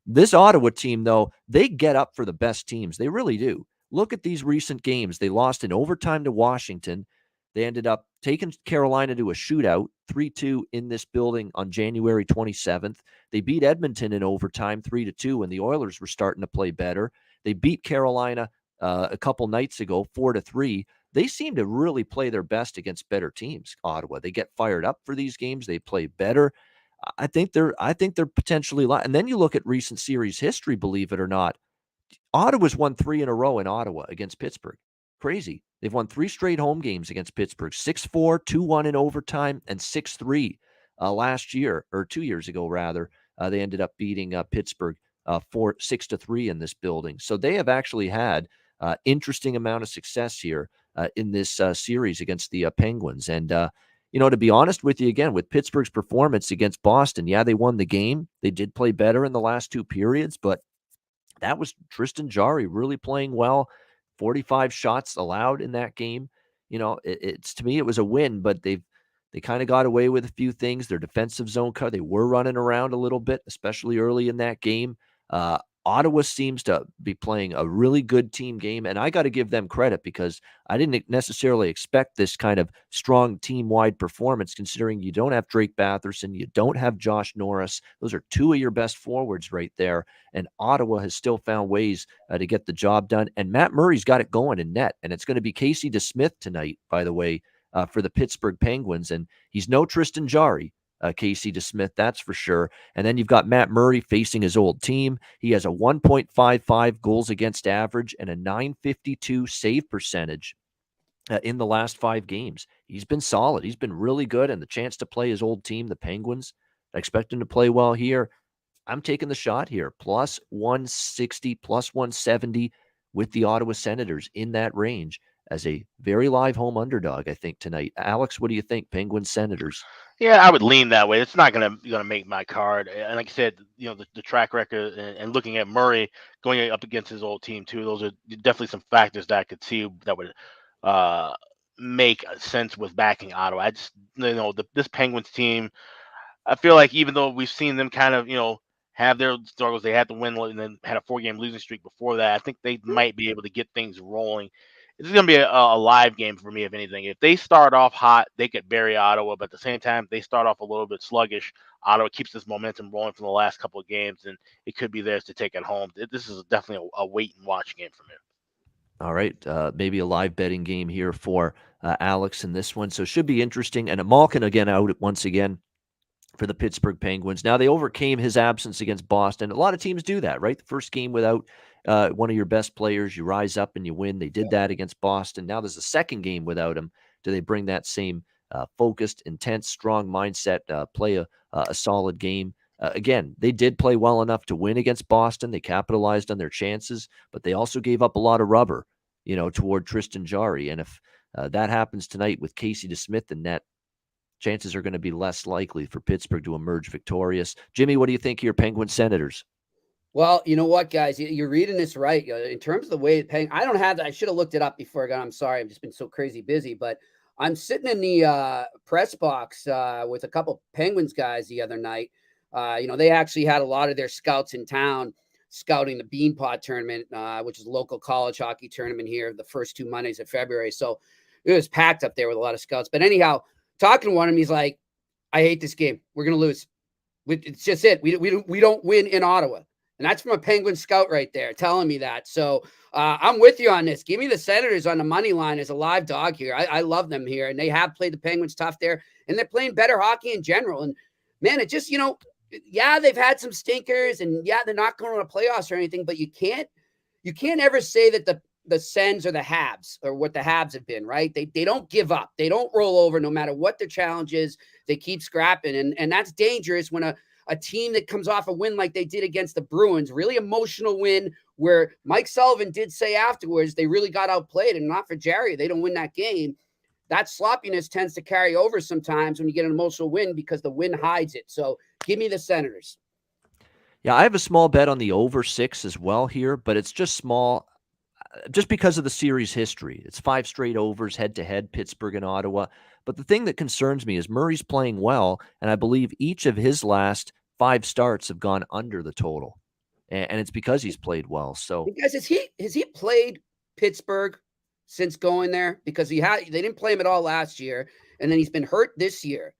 This Ottawa team, though, they get up for the best teams. They really do. Look at these recent games. They lost in overtime to Washington. They ended up taking Carolina to a shootout, 3-2 in this building on January 27th. They beat Edmonton in overtime, 3-2, when the Oilers were starting to play better. They beat Carolina a couple nights ago, 4-3. They seem to really play their best against better teams, Ottawa. They get fired up for these games. They play better. I think they're potentially, and then you look at recent series history, believe it or not. Ottawa's won 3 in a row in Ottawa against Pittsburgh. Crazy. They've won 3 straight home games against Pittsburgh, 6-4, 2-1 in overtime, and 6-3 last year, or 2 years ago, rather. They ended up beating Pittsburgh 6-3 in this building. So they have actually had interesting amount of success here in this series against the Penguins. And, to be honest with you, again, with Pittsburgh's performance against Boston, yeah, they won the game. They did play better in the last 2 periods, but that was Tristan Jarry really playing well. 45 shots allowed in that game. It's to me, it was a win, but they kind of got away with a few things. Their defensive zone cut, they were running around a little bit, especially early in that game. Ottawa seems to be playing a really good team game, and I got to give them credit because I didn't necessarily expect this kind of strong team-wide performance, considering you don't have Drake Batherson, you don't have Josh Norris. Those are 2 of your best forwards right there, and Ottawa has still found ways to get the job done, and Matt Murray's got it going in net, and it's going to be Casey DeSmith tonight, by the way, for the Pittsburgh Penguins, and he's no Tristan Jarry. Casey DeSmith, that's for sure. And then you've got Matt Murray facing his old team. He has a 1.55 goals against average and a .952 save percentage in the last 5 games. He's been solid. He's been really good, and the chance to play his old team, the Penguins, I expect him to play well here. I'm taking the shot here. Plus 160, plus 170 with the Ottawa Senators in that range as a very live home underdog, I think, tonight. Alex, what do you think? Penguins, Senators. Yeah, I would lean that way. It's not gonna make my card. And like I said, the track record and looking at Murray going up against his old team too, those are definitely some factors that I could see that would make sense with backing Ottawa. I just this Penguins team, I feel like even though we've seen them kind of have their struggles, they had to win and then had a 4-game losing streak before that. I think they might be able to get things rolling. This is going to be a live game for me, if anything. If they start off hot, they could bury Ottawa. But at the same time, they start off a little bit sluggish. Ottawa keeps this momentum rolling from the last couple of games, and it could be theirs to take it home. This is definitely a wait-and-watch game for me. All right. Maybe a live betting game here for Alex in this one. So it should be interesting. And Malkin again out once again for the Pittsburgh Penguins. Now, they overcame his absence against Boston. A lot of teams do that, right? The first game without one of your best players, you rise up and you win. They did that against Boston. Now there's a second game without him. Do they bring that same focused, intense, strong mindset, play a solid game? Again, they did play well enough to win against Boston. They capitalized on their chances, but they also gave up a lot of rubber, toward Tristan Jarry. And if that happens tonight with Casey DeSmith in net, chances are going to be less likely for Pittsburgh to emerge victorious. Jimmy, what do you think here, Penguins, Senators? Well, you know what, guys? You're reading this right. In terms of the way I don't have that. I should have looked it up before I got. I'm sorry. I've just been so crazy busy. But I'm sitting in the press box with a couple Penguins guys the other night. They actually had a lot of their scouts in town scouting the Beanpot tournament, which is a local college hockey tournament here the first 2 Mondays of February. So it was packed up there with a lot of scouts. But anyhow, talking to one of them, he's like, I hate this game. We're going to lose. It's just it. We don't win in Ottawa. And that's from a Penguin scout right there telling me that. So I'm with you on this. Give me the Senators on the money line as a live dog here. I love them here. And they have played the Penguins tough there. And they're playing better hockey in general. And, man, it just, yeah, they've had some stinkers. And, yeah, they're not going to playoffs or anything. But you can't ever say that the Sens or the Habs, or what the Habs have been, right? They don't give up. They don't roll over no matter what the challenge is. They keep scrapping. And that's dangerous when a team that comes off a win like they did against the Bruins, really emotional win, where Mike Sullivan did say afterwards they really got outplayed, and not for Jerry, they don't win that game. That sloppiness tends to carry over sometimes when you get an emotional win because the win hides it. So give me the Senators. Yeah, I have a small bet on the over 6 as well here, but it's just small just because of the series history. It's 5 straight overs head-to-head, Pittsburgh and Ottawa. But the thing that concerns me is Murray's playing well, and I believe each of his last 5 starts have gone under the total. And it's because he's played well. So, because has he played Pittsburgh since going there? Because they didn't play him at all last year, and then he's been hurt this year.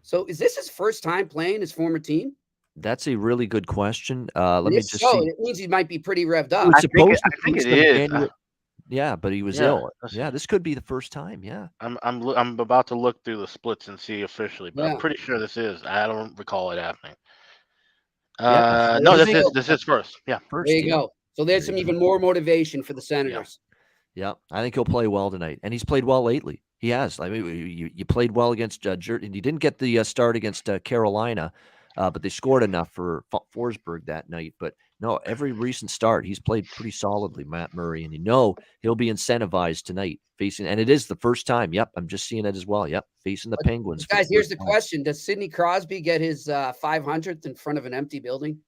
So is this his first time playing his former team? that's a really good question. Let me just see. It means he might be pretty revved up. He was supposed to I think face it them is. January. Yeah, but he was ill. Yeah, this could be the first time. Yeah, I'm about to look through the splits and see officially, but I'm pretty sure this is. I don't recall it happening. No, this is first. Yeah, first. There you go. So there's some even more motivation for the Senators. Yeah, I think he'll play well tonight, and he's played well lately. He has. I mean, you played well against and you didn't get the start against Carolina, but they scored enough for Forsberg that night. But no, every recent start, he's played pretty solidly, Matt Murray, and he'll be incentivized tonight facing, and it is the first time. Yep, I'm just seeing it as well. Yep, facing the Penguins. Guys, here's the question: does Sidney Crosby get his 500th in front of an empty building?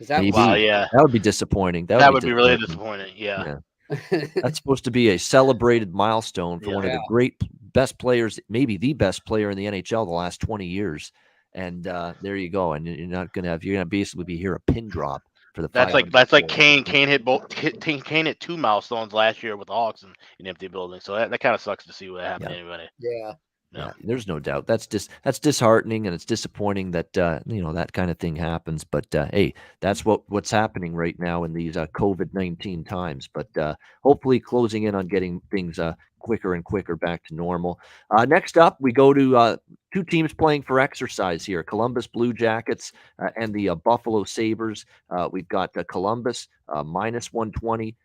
Maybe. Wow, yeah, that would be disappointing. That would be really disappointing. Yeah. That's supposed to be a celebrated milestone for one of the best players, maybe the best player in the NHL the last 20 years. And there you go. And you're gonna basically be here a pin drop for the. That's like Kane. Kane hit 2 milestones last year with the Hawks in empty building. So that kind of sucks to see what happened to anybody. Yeah. Yeah, there's no doubt. That's disheartening, and it's disappointing that that kind of thing happens. But hey, that's what's happening right now in these COVID-19 times. But hopefully, closing in on getting things quicker and quicker back to normal. Next up, we go to 2 teams playing for exercise here: Columbus Blue Jackets and the Buffalo Sabres. We've got Columbus minus 120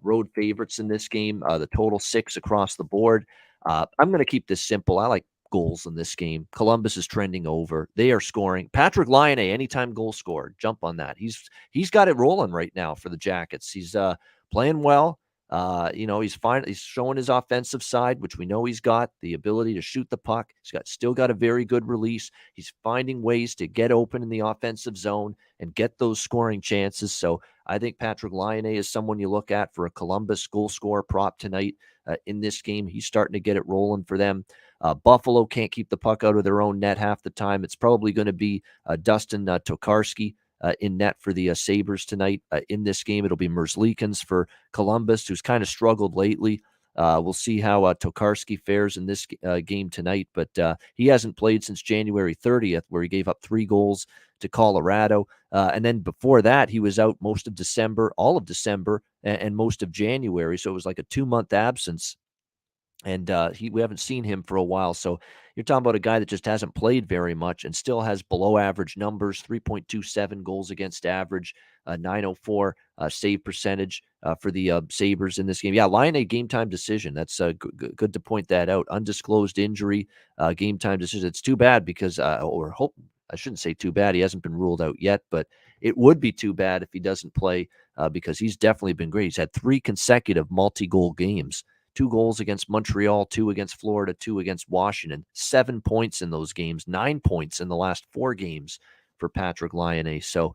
road favorites in this game. The total 6 across the board. I'm going to keep this simple. I like goals in this game. Columbus is trending over. They are scoring. Patrick Laine, anytime goal scorer, jump on that. He's got it rolling right now for the Jackets. He's playing well. He's fine. He's showing his offensive side, which we know he's got the ability to shoot the puck. He's still got a very good release. He's finding ways to get open in the offensive zone and get those scoring chances. So I think Patrick Laine is someone you look at for a Columbus goal scorer prop tonight in this game. He's starting to get it rolling for them. Buffalo can't keep the puck out of their own net half the time. It's probably going to be Dustin Tokarski in net for the Sabres tonight. In this game, it'll be Merzlikins for Columbus, who's kind of struggled lately. We'll see how Tokarski fares in this game tonight, but he hasn't played since January 30th, where he gave up 3 goals to Colorado. And then before that, he was out most of December, all of December, and most of January. So it was like a 2-month absence. And we haven't seen him for a while. So you're talking about a guy that just hasn't played very much and still has below average numbers, 3.27 goals against average, 904 save percentage for the Sabres in this game. Yeah, Laine, game time decision. That's good to point that out. Undisclosed injury, game time decision. It's too bad because, I shouldn't say too bad. He hasn't been ruled out yet, but it would be too bad if he doesn't play because he's definitely been great. He's had 3 consecutive multi-goal games. 2 goals against Montreal, 2 against Florida, 2 against Washington, 7 points in those games, 9 points in the last 4 games for Patrick Laine. So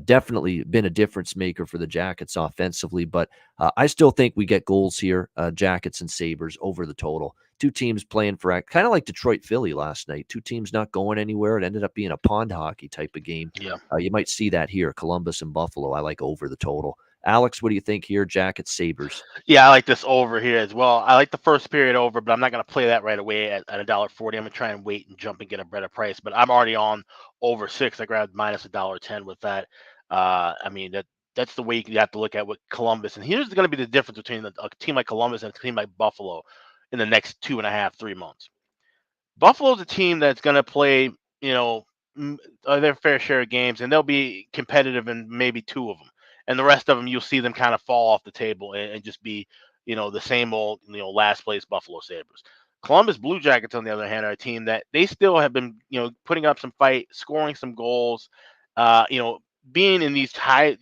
definitely been a difference maker for the Jackets offensively, but I still think we get goals here, Jackets and Sabres over the total. 2 teams playing for kind of like Detroit-Philly last night. 2 teams not going anywhere. It ended up being a pond hockey type of game. Yeah. You might see that here, Columbus and Buffalo. I like over the total. Alex, what do you think here? Jackets, Sabres. Yeah, I like this over here as well. I like the first period over, but I'm not going to play that right away at $1.40. I'm going to try and wait and jump and get a better price. But I'm already on over 6. I grabbed minus $1.10 with that. I mean, that's the way you have to look at what Columbus. And here's going to be the difference between a team like Columbus and a team like Buffalo in the next 2.5, 3 months. Buffalo's a team that's going to play, their fair share of games, and they'll be competitive in maybe 2 of them. and the rest of them you'll see them kind of fall off the table and just be, the same old, last place Buffalo Sabres. Columbus Blue Jackets, on the other hand, are a team that they still have been, putting up some fight, scoring some goals, being in these high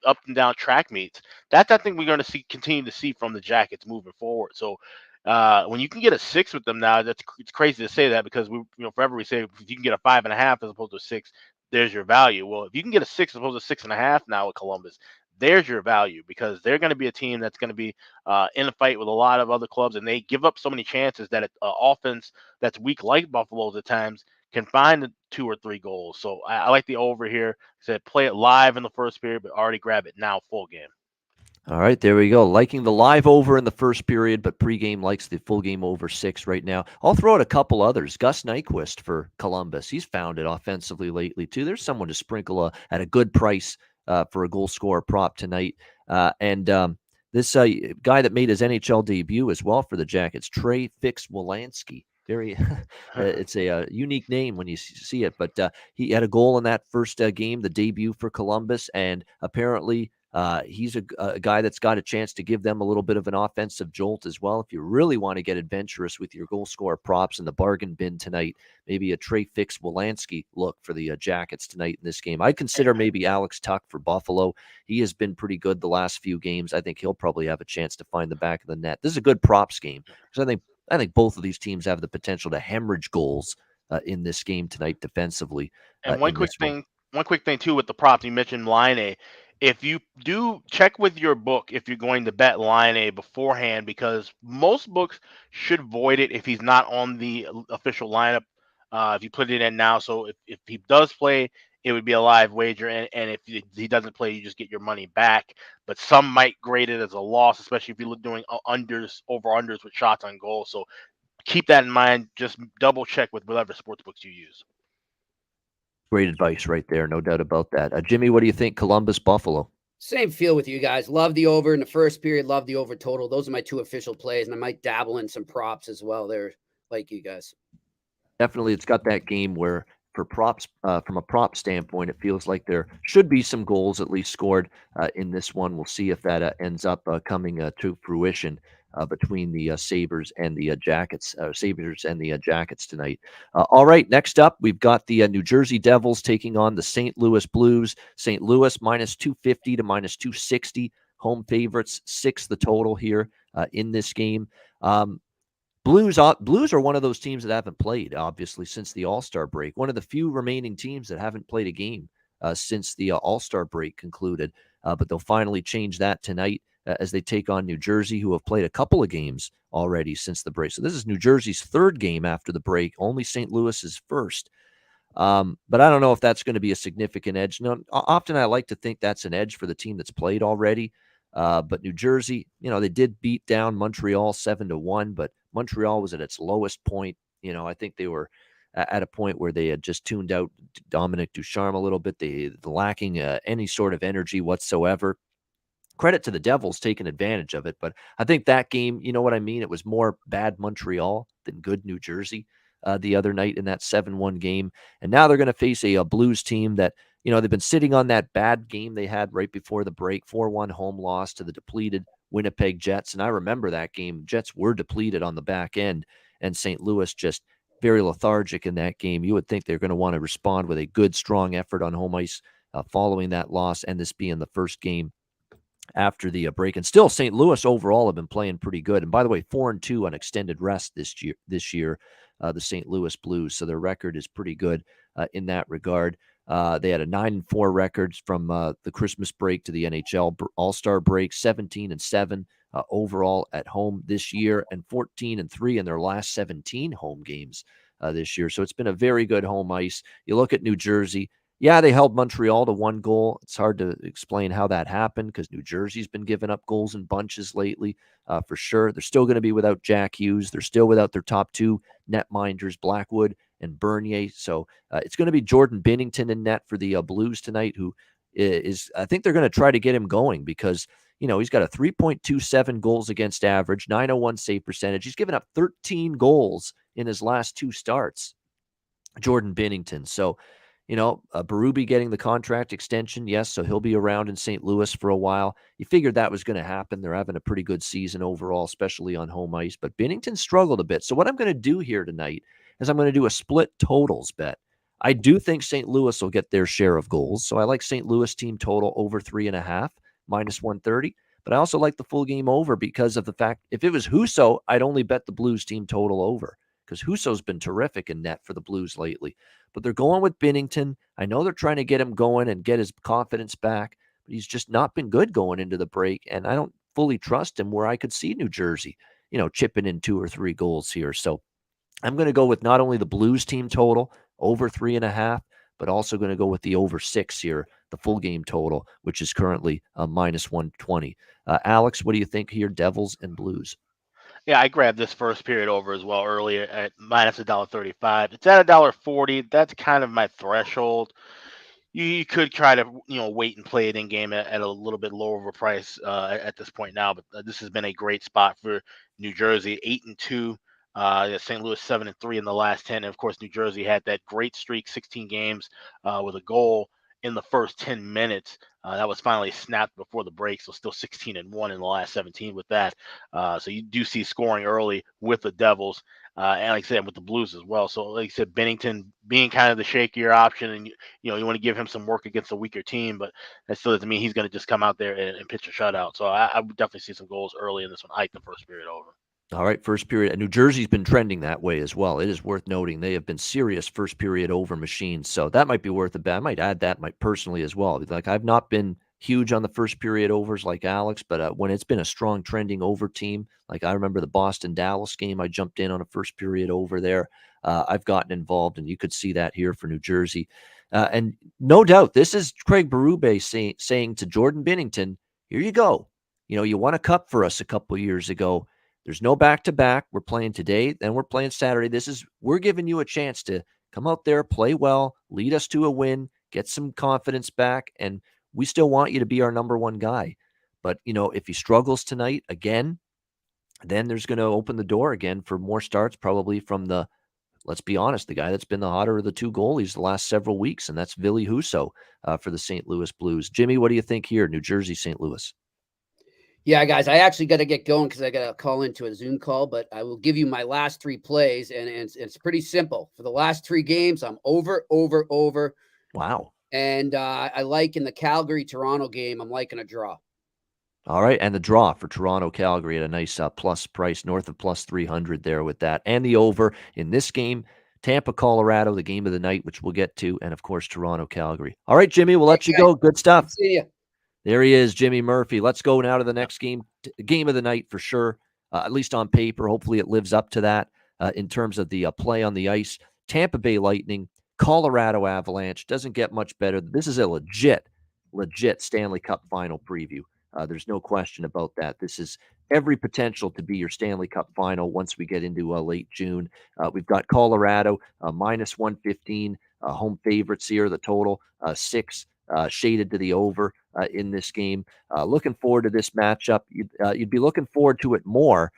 up and down track meets. That's, I think, we're going to continue to see from the Jackets moving forward. So when you can get a 6 with them now, it's crazy to say that, because we, forever we say if you can get a 5.5 as opposed to a 6, there's your value. Well, if you can get a 6 as opposed to 6.5 now with Columbus, there's your value, because they're going to be a team that's going to be in a fight with a lot of other clubs, and they give up so many chances that offense that's weak like Buffalo's at times can find 2 or 3 goals. So I like the over here. I said play it live in the first period, but already grab it now full game. All right, there we go. Liking the live over in the first period, but pregame likes the full game over 6 right now. I'll throw out a couple others. Gus Nyquist for Columbus. He's found it offensively lately, too. There's someone to sprinkle at a good price for a goal scorer prop tonight. This guy that made his NHL debut as well for the Jackets, Trey Fix-Wolansky. Very, it's a unique name when you see it, but he had a goal in that first game, the debut for Columbus, and apparently he's a guy that's got a chance to give them a little bit of an offensive jolt as well. If you really want to get adventurous with your goal scorer props in the bargain bin tonight, maybe a Trey Fix-Wolansky look for the Jackets tonight in this game. I'd consider maybe Alex Tuck for Buffalo. He has been pretty good the last few games. I think he'll probably have a chance to find the back of the net. This is a good props game, because I think both of these teams have the potential to hemorrhage goals in this game tonight defensively. And one quick thing too with the props, you mentioned Line. If you do check with your book, if you're going to bet Line beforehand, because most books should void it if he's not on the official lineup. If you put it in now, so if he does play, it would be a live wager, and if he doesn't play, you just get your money back. But some might grade it as a loss, especially if you're doing over-unders with shots on goal. So keep that in mind. Just double check with whatever sports books you use. Great advice right there, no doubt about that. Jimmy, what do you think? Columbus, Buffalo? Same feel with you guys. Love the over in the first period. Love the over total. Those are my 2 official plays, and I might dabble in some props as well there, like you guys. Definitely, it's got that game where, for props, from a prop standpoint, it feels like there should be some goals at least scored in this one. We'll see if that ends up coming to fruition between the Sabres and the Jackets. Sabres and the Jackets tonight. All right, next up, we've got the New Jersey Devils taking on the St. Louis Blues. St. Louis minus 250 to minus 260. Home favorites, 6 the total here in this game. Blues are one of those teams that haven't played, obviously, since the All-Star break. One of the few remaining teams that haven't played a game since the All-Star break concluded. But they'll finally change that tonight as they take on New Jersey, who have played a couple of games already since the break. So this is New Jersey's 3rd game after the break, only St. Louis's 1st. But I don't know if that's going to be a significant edge. No, often I like to think that's an edge for the team that's played already. But New Jersey, they did beat down Montreal 7-1, but Montreal was at its lowest point. I think they were at a point where they had just tuned out Dominic Ducharme a little bit. They lacking any sort of energy whatsoever. Credit to the Devils taking advantage of it, but I think that game, you know what I mean? It was more bad Montreal than good New Jersey the other night in that 7-1 game. And now they're going to face a Blues team that, they've been sitting on that bad game they had right before the break, 4-1 home loss to the depleted Winnipeg Jets. And I remember that game. Jets were depleted on the back end, and St. Louis just very lethargic in that game. You would think they're going to want to respond with a good, strong effort on home ice following that loss, and this being the first game after the break. And still, St. Louis overall have been playing pretty good. And by the way, 4-2 on extended rest this year, the St. Louis Blues. So their record is pretty good in that regard. They had a 9-4 record from the Christmas break to the NHL All-Star break, 17-7 overall at home this year, and 14-3 in their last 17 home games this year. So it's been a very good home ice. You look at New Jersey. Yeah, they held Montreal to 1 goal. It's hard to explain how that happened because New Jersey's been giving up goals in bunches lately, for sure. They're still going to be without Jack Hughes. They're still without their top 2 netminders, Blackwood and Bernier. So it's going to be Jordan Binnington in net for the Blues tonight, who is, I think they're going to try to get him going because, he's got a 3.27 goals against average, 901 save percentage. He's given up 13 goals in his last 2 starts, Jordan Binnington. So, Berube getting the contract extension, yes, so he'll be around in St. Louis for a while. You figured that was going to happen. They're having a pretty good season overall, especially on home ice, but Binnington struggled a bit. So what I'm going to do here tonight is I'm going to do a split totals bet. I do think St. Louis will get their share of goals, so I like St. Louis team total over 3.5, minus 130. But I also like the full game over because of the fact if it was Husso, I'd only bet the Blues team total over because Husso's been terrific in net for the Blues lately. But they're going with Binnington. I know they're trying to get him going and get his confidence back, but he's just not been good going into the break, and I don't fully trust him where I could see New Jersey, chipping in 2 or 3 goals here. So I'm going to go with not only the Blues team total over 3.5, but also going to go with the over 6 here, the full game total, which is currently minus 120. Alex, what do you think here, Devils and Blues? Yeah, I grabbed this first period over as well earlier at minus $1.35. It's at $1.40. That's kind of my threshold. You could try to wait and play it in game at a little bit lower of a price at this point now, but this has been a great spot for New Jersey, 8-2. St. Louis 7-3 in the last 10. And of course, New Jersey had that great streak, 16 games with a goal in the first 10 minutes. That was finally snapped before the break, so still 16-1 in the last 17 with that. So you do see scoring early with the Devils, and like I said, with the Blues as well. So like I said, Binnington being kind of the shakier option, and you want to give him some work against a weaker team, but that still doesn't mean he's going to just come out there and pitch a shutout. So I would definitely see some goals early in this one. I like the first period over. All right, first period. And New Jersey's been trending that way as well. It is worth noting they have been serious first period over machines. So that might be worth a bet. I might add that personally as well. Like I've not been huge on the first period overs like Alex, but when it's been a strong trending over team, like I remember the Boston-Dallas game, I jumped in on a first period over there. I've gotten involved, and you could see that here for New Jersey. And no doubt, this is Craig Berube saying to Jordan Binnington, here you go. You won a cup for us a couple years ago. There's no back-to-back. We're playing today, then we're playing Saturday. We're giving you a chance to come out there, play well, lead us to a win, get some confidence back, and we still want you to be our number one guy. But, if he struggles tonight again, then there's going to open the door again for more starts, probably from let's be honest, the guy that's been the hotter of the 2 goalies the last several weeks, and that's Ville Husso for the St. Louis Blues. Jimmy, what do you think here, New Jersey, St. Louis? Yeah, guys, I actually got to get going because I got to call into a Zoom call, but I will give you my last 3 plays, and it's pretty simple. For the last 3 games, I'm over. Wow. And I like in the Calgary-Toronto game, I'm liking a draw. All right, and the draw for Toronto-Calgary at a nice plus price, north of plus 300 there with that. And the over in this game, Tampa-Colorado, the game of the night, which we'll get to, and, of course, Toronto-Calgary. All right, Jimmy, we'll let you go. Good stuff. See you. There he is, Jimmy Murphy. Let's go now to the next game of the night for sure, at least on paper. Hopefully it lives up to that in terms of the play on the ice. Tampa Bay Lightning, Colorado Avalanche. Doesn't get much better. This is a legit Stanley Cup final preview. There's no question about that. This is every potential to be your Stanley Cup final once we get into late June. We've got Colorado, minus 115, home favorites here, the total, 6. Shaded to the over in this game. Looking forward to this matchup. You'd be looking forward to it more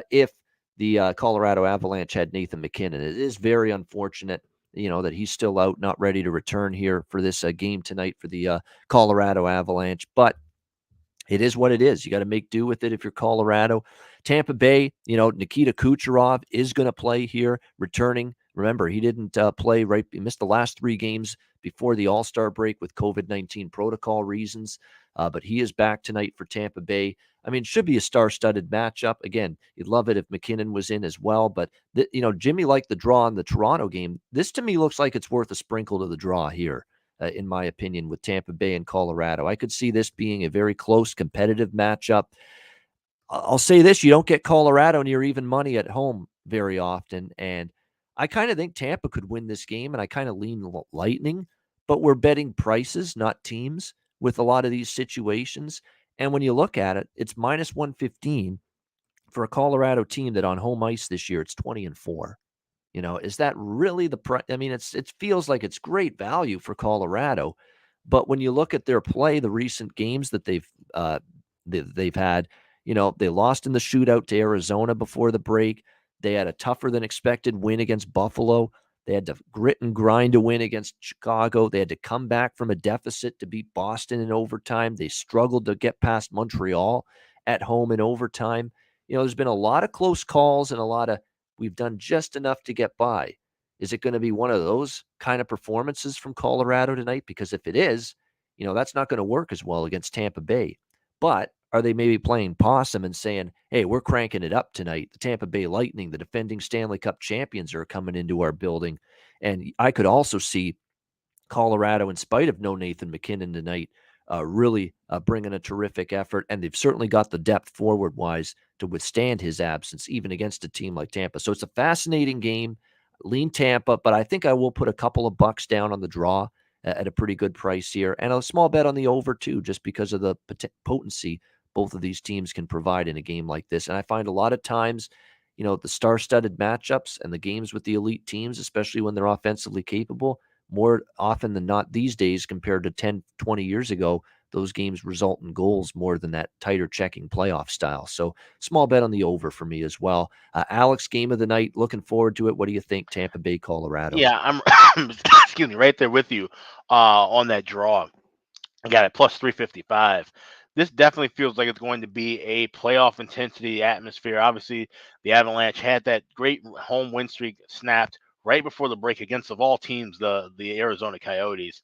if the Colorado Avalanche had Nathan McKinnon. It is very unfortunate, that he's still out, not ready to return here for this game tonight for the Colorado Avalanche. But it is what it is. You got to make do with it if you're Colorado. Tampa Bay, Nikita Kucherov is going to play here, returning. Remember, he didn't play right. He missed the last 3 games before the All-Star break with COVID-19 protocol reasons. But he is back tonight for Tampa Bay. I mean, should be a star-studded matchup. Again, you'd love it if McKinnon was in as well. But, Jimmy liked the draw in the Toronto game. This, to me, looks like it's worth a sprinkle to the draw here, in my opinion, with Tampa Bay and Colorado. I could see this being a very close, competitive matchup. I'll say this, you don't get Colorado near even money at home very often, and I kind of think Tampa could win this game, and I kind of lean Lightning, but we're betting prices, not teams, with a lot of these situations. And when you look at it, it's minus 115 for a Colorado team that on home ice this year, it's 20-4. Is that really the price? I mean, it feels like it's great value for Colorado, but when you look at their play, the recent games that they've had, they lost in the shootout to Arizona before the break. They had a tougher than expected win against Buffalo. They had to grit and grind to win against Chicago. They had to come back from a deficit to beat Boston in overtime. They struggled to get past Montreal at home in overtime. There's been a lot of close calls and a lot of we've done just enough to get by. Is it going to be one of those kind of performances from Colorado tonight? Because if it is, that's not going to work as well against Tampa Bay. But are they maybe playing possum and saying, hey, we're cranking it up tonight? The Tampa Bay Lightning, the defending Stanley Cup champions, are coming into our building. And I could also see Colorado, in spite of no Nathan McKinnon tonight, really bringing a terrific effort. And they've certainly got the depth forward-wise to withstand his absence, even against a team like Tampa. So it's a fascinating game. Lean Tampa, but I think I will put a couple of bucks down on the draw at a pretty good price here. And a small bet on the over, too, just because of the potency both of these teams can provide in a game like this. And I find a lot of times, the star-studded matchups and the games with the elite teams, especially when they're offensively capable, more often than not these days compared to 10, 20 years ago, those games result in goals more than that tighter checking playoff style. So small bet on the over for me as well. Alex, game of the night. Looking forward to it. What do you think, Tampa Bay, Colorado? Yeah, I'm excuse me, right there with you on that draw. I got it plus 355. This definitely feels like it's going to be a playoff intensity atmosphere. Obviously, the Avalanche had that great home win streak snapped right before the break against, of all teams, the Arizona Coyotes.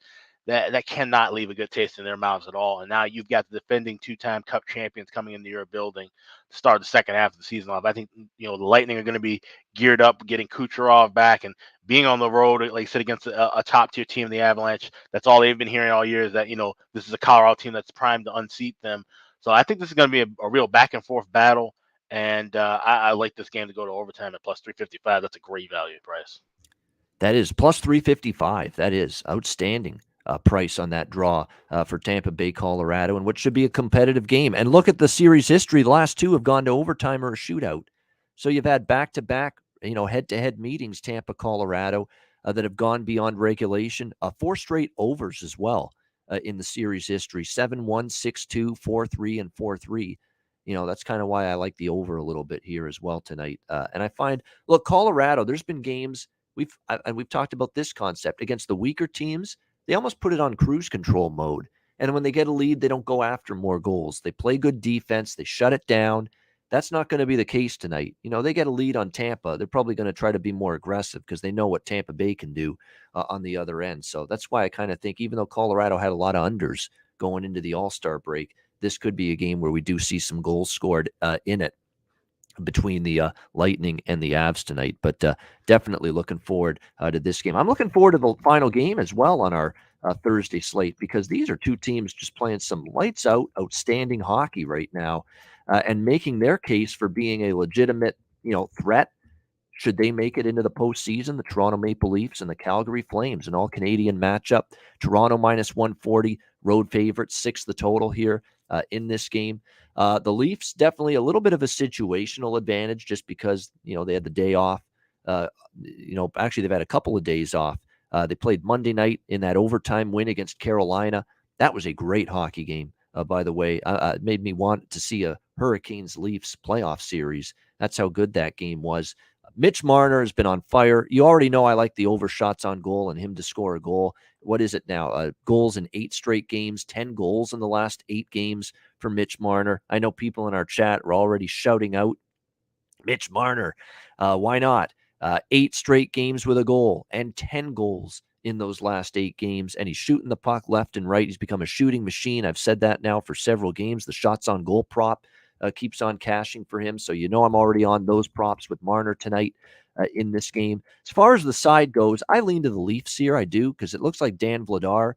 That cannot leave a good taste in their mouths at all. And now you've got the defending two-time Cup champions coming into your building to start the second half of the season off. I think the Lightning are going to be geared up, getting Kucherov back, and being on the road, like I said, against a top-tier team, the Avalanche. That's all they've been hearing all year is that this is a Colorado team that's primed to unseat them. So I think this is going to be a real back-and-forth battle. And I like this game to go to overtime at plus 355. That's a great value price. That is plus 355. That is outstanding price on that draw for Tampa Bay, Colorado, and what should be a competitive game. And look at the series history. The last two have gone to overtime or a shootout. So you've had back-to-back, head-to-head meetings, Tampa, Colorado, that have gone beyond regulation. 4 straight overs as well in the series history. 7-1, 6-2, 4-3, and 4-3. That's kind of why I like the over a little bit here as well tonight. And I find, look, Colorado, there's been games, we've talked about this concept against the weaker teams. They almost put it on cruise control mode. And when they get a lead, they don't go after more goals. They play good defense. They shut it down. That's not going to be the case tonight. They get a lead on Tampa. They're probably going to try to be more aggressive because they know what Tampa Bay can do on the other end. So that's why I kind of think, even though Colorado had a lot of unders going into the All-Star break, this could be a game where we do see some goals scored in it between the Lightning and the Avs tonight. But definitely looking forward to this game. I'm looking forward to the final game as well on our Thursday slate, because these are two teams just playing some lights out, outstanding hockey right now, and making their case for being a legitimate, threat should they make it into the postseason. The Toronto Maple Leafs and the Calgary Flames, an all-Canadian matchup. Toronto minus 140, road favorite, 6 the total here in this game. The Leafs, definitely a little bit of a situational advantage just because, they had the day off. Actually, they've had a couple of days off. They played Monday night in that overtime win against Carolina. That was a great hockey game, by the way. It made me want to see a Hurricanes-Leafs playoff series. That's how good that game was. Mitch Marner has been on fire. You already know I like the overshots on goal and him to score a goal. What is it now? Goals in 8 straight games, 10 goals in the last 8 games for Mitch Marner. I know people in our chat are already shouting out, Mitch Marner, why not? 8 straight games with a goal and 10 goals in those last 8 games. And he's shooting the puck left and right. He's become a shooting machine. I've said that now for several games. The shots on goal prop keeps on cashing for him. So I'm already on those props with Marner tonight in this game. As far as the side goes, I lean to the Leafs here. I do, because it looks like Dan Vladar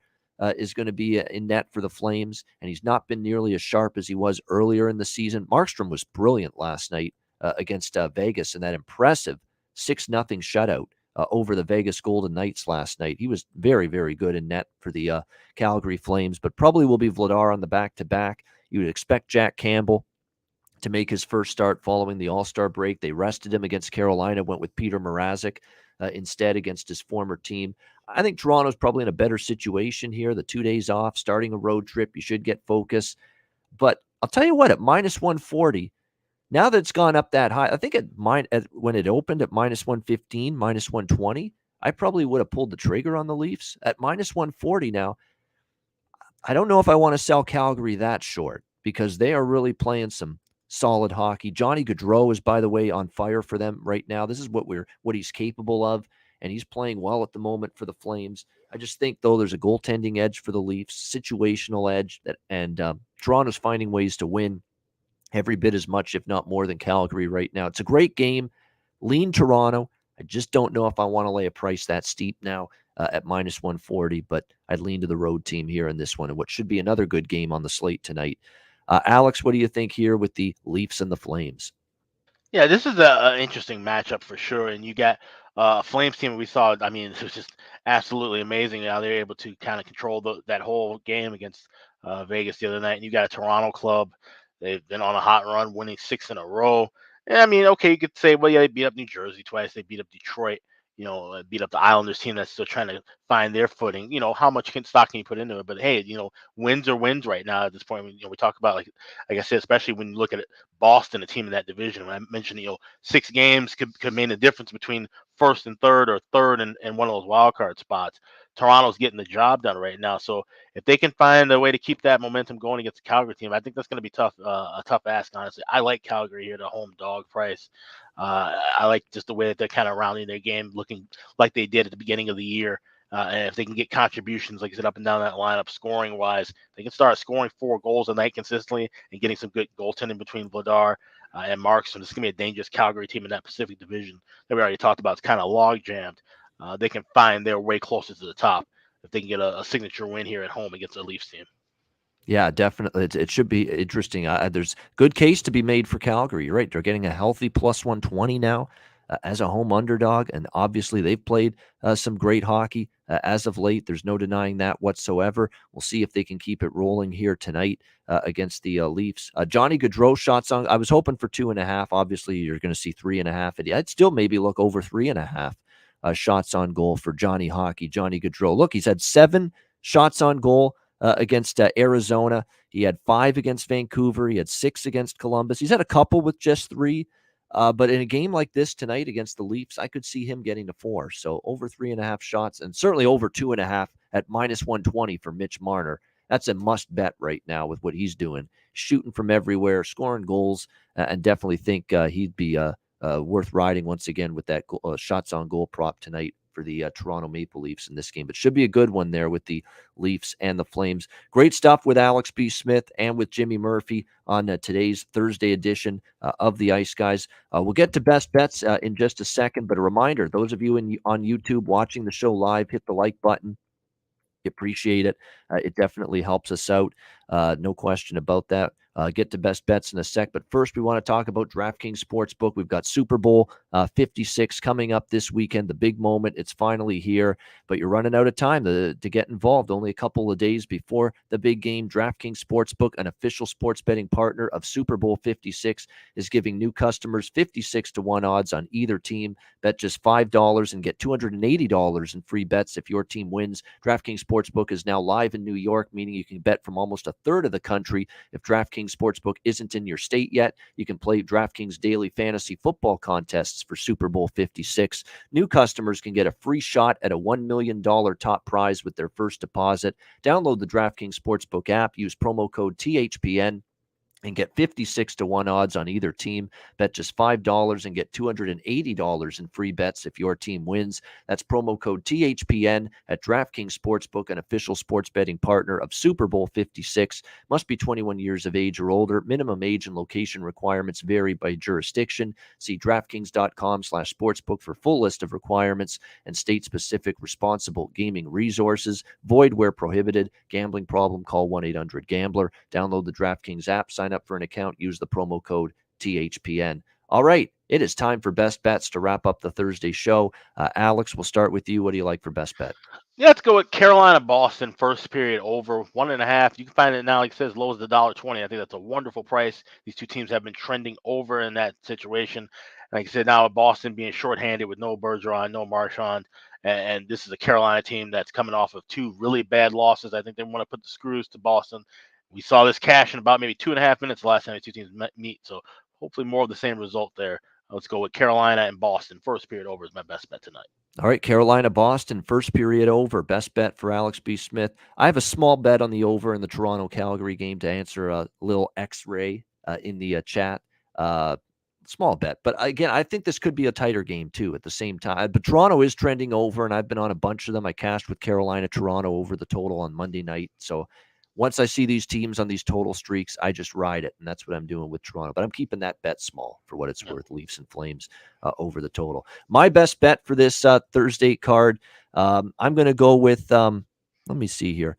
is going to be in net for the Flames, and he's not been nearly as sharp as he was earlier in the season. Markstrom was brilliant last night against Vegas in that impressive 6-0 shutout over the Vegas Golden Knights last night. He was very, very good in net for the Calgary Flames, but probably will be Vladar on the back-to-back. You would expect Jack Campbell to make his first start following the All-Star break. They rested him against Carolina, went with Peter Mrazek instead against his former team. I think Toronto's probably in a better situation here. The 2 days off, starting a road trip, you should get focus. But I'll tell you what, at minus 140, now that it's gone up that high, I think when it opened at minus 115, minus 120, I probably would have pulled the trigger on the Leafs at minus 140 now. I don't know if I want to sell Calgary that short because they are really playing some solid hockey. Johnny Gaudreau is, by the way, on fire for them right now. This is what he's capable of, and he's playing well at the moment for the Flames. I just think, though, there's a goaltending edge for the Leafs, situational edge, and Toronto's finding ways to win every bit as much, if not more, than Calgary right now. It's a great game. Lean Toronto. I just don't know if I want to lay a price that steep now at minus 140, but I'd lean to the road team here in this one, and what should be another good game on the slate tonight. Alex, what do you think here with the Leafs and the Flames? Yeah, this is an interesting matchup for sure. And you got a Flames team we saw. I mean, it was just absolutely amazing how they're able to kind of control that whole game against Vegas the other night. And you got a Toronto club. They've been on a hot run, winning 6 in a row. And I mean, okay, you could say, well, yeah, they beat up New Jersey twice. They beat up Detroit. Beat up the Islanders team that's still trying to find their footing. How much stock can you put into it? But hey, wins are wins right now at this point. We talk about like I said, especially when you look at it, Boston, a team in that division. When I mentioned, 6 games could mean the difference between first and third or third and one of those wild card spots. Toronto's getting the job done right now. So if they can find a way to keep that momentum going against the Calgary team, I think that's going to be tough, a tough ask, honestly. I like Calgary here, the home dog price. I like just the way that they're kind of rounding their game, looking like they did at the beginning of the year. And if they can get contributions, like I said, up and down that lineup, scoring wise, they can start scoring 4 goals a night consistently and getting some good goaltending between Vladar and Marchand. This is going to be a dangerous Calgary team in that Pacific Division that we already talked about. It's kind of log jammed. They can find their way closer to the top if they can get a signature win here at home against the Leafs team. Yeah, definitely. It should be interesting. There's good case to be made for Calgary. You're right. They're getting a healthy plus 120 now as a home underdog. And obviously, they've played some great hockey as of late. There's no denying that whatsoever. We'll see if they can keep it rolling here tonight against the Leafs. Johnny Gaudreau shots on. I was hoping for 2.5. Obviously, you're going to see 3.5. I'd still maybe look over 3.5 shots on goal for Johnny Gaudreau. Look, he's had 7 shots on goal against Arizona. He had 5 against Vancouver. He had 6 against Columbus. He's had a couple with just 3. But in a game like this tonight against the Leafs, I could see him getting to 4. So over 3.5 shots and certainly over 2.5 at minus 120 for Mitch Marner. That's a must bet right now with what he's doing. Shooting from everywhere, scoring goals, and definitely think he'd be worth riding once again with that shots on goal prop tonight for the Toronto Maple Leafs in this game. But should be a good one there with the Leafs and the Flames. Great stuff with Alex B. Smith and with Jimmy Murphy on today's Thursday edition of the Ice Guys. We'll get to best bets in just a second, but a reminder, those of you on YouTube watching the show live, hit the like button. Appreciate it. It definitely helps us out. No question about that. Get to best bets in a sec. But first, we want to talk about DraftKings Sportsbook. We've got Super Bowl 56 coming up this weekend, the big moment. It's finally here, but you're running out of time to get involved. Only a couple of days before the big game. DraftKings Sportsbook, an official sports betting partner of Super Bowl 56, is giving new customers 56-1 odds on either team. Bet just $5 and get $280 in free bets if your team wins. DraftKings Sportsbook is now live in New York, meaning you can bet from almost a third of the country. If DraftKings Sportsbook isn't in your state yet, you can play DraftKings daily fantasy football contests for Super Bowl 56. New customers can get a free shot at a $1 million top prize with their first deposit. Download the DraftKings Sportsbook app, use promo code THPN, and get 56-1 odds on either team. Bet just $5 and get $280 in free bets if your team wins. That's promo code THPN at DraftKings Sportsbook, an official sports betting partner of Super Bowl 56. Must be 21 years of age or older. Minimum age and location requirements vary by jurisdiction. See DraftKings.com/sportsbook for full list of requirements and state-specific responsible gaming resources. Void where prohibited. Gambling problem? Call 1-800-GAMBLER. Download the DraftKings app. Sign up for an account, use the promo code THPN. All right, it is time for best bets to wrap up the Thursday show. Alex, we'll start with you. What do you like for best bet? Yeah, let's go with Carolina-Boston first period over 1.5. You can find it now, like it says, as low as $1.20. I think that's a wonderful price. These two teams have been trending over in that situation. Like I said, now Boston being shorthanded with no Bergeron, no Marchand, and this is a Carolina team that's coming off of 2 really bad losses. I think they want to put the screws to Boston. We saw this cash in about maybe 2.5 minutes the last time the two teams meet. So hopefully more of the same result there. Let's go with Carolina and Boston. First period over is my best bet tonight. All right, Carolina, Boston, first period over. Best bet for Alex B. Smith. I have a small bet on the over in the Toronto Calgary game to answer a little X-ray in the chat. Small bet. But again, I think this could be a tighter game too at the same time. But Toronto is trending over, and I've been on a bunch of them. I cashed with Carolina, Toronto over the total on Monday night. So once I see these teams on these total streaks, I just ride it, and that's what I'm doing with Toronto. But I'm keeping that bet small for what it's worth, Leafs and Flames over the total. My best bet for this Thursday card, I'm going to go with, let me see here.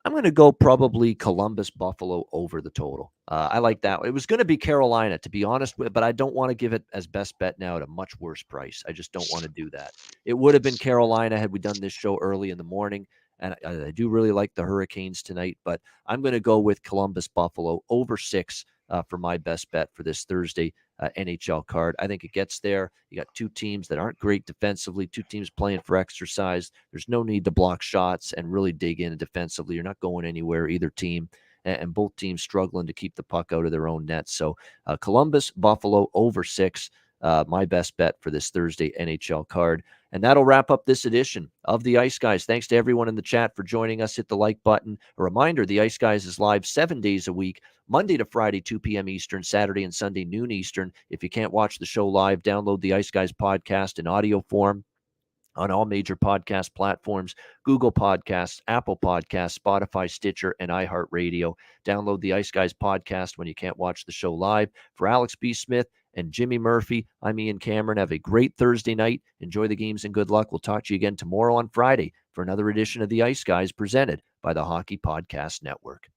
I'm going to go probably Columbus, Buffalo over the total. I like that. It was going to be Carolina, to be honest with, but I don't want to give it as best bet now at a much worse price. I just don't want to do that. It would have been Carolina had we done this show early in the morning. And I do really like the Hurricanes tonight, but I'm going to go with Columbus, Buffalo over 6 for my best bet for this Thursday NHL card. I think it gets there. You got two teams that aren't great defensively, two teams playing for exercise. There's no need to block shots and really dig in defensively. You're not going anywhere, either team, and both teams struggling to keep the puck out of their own nets. So Columbus, Buffalo over 6. My best bet for this Thursday NHL card. And that'll wrap up this edition of the Ice Guys. Thanks to everyone in the chat for joining us. Hit the like button. A reminder, the Ice Guys is live 7 days a week, Monday to Friday, 2 p.m. Eastern, Saturday and Sunday, noon Eastern. If you can't watch the show live, download the Ice Guys podcast in audio form on all major podcast platforms, Google Podcasts, Apple Podcasts, Spotify, Stitcher, and iHeartRadio. Download the Ice Guys podcast when you can't watch the show live. For Alex B. Smith and Jimmy Murphy, I'm Ian Cameron. Have a great Thursday night. Enjoy the games and good luck. We'll talk to you again tomorrow on Friday for another edition of the Ice Guys presented by the Hockey Podcast Network.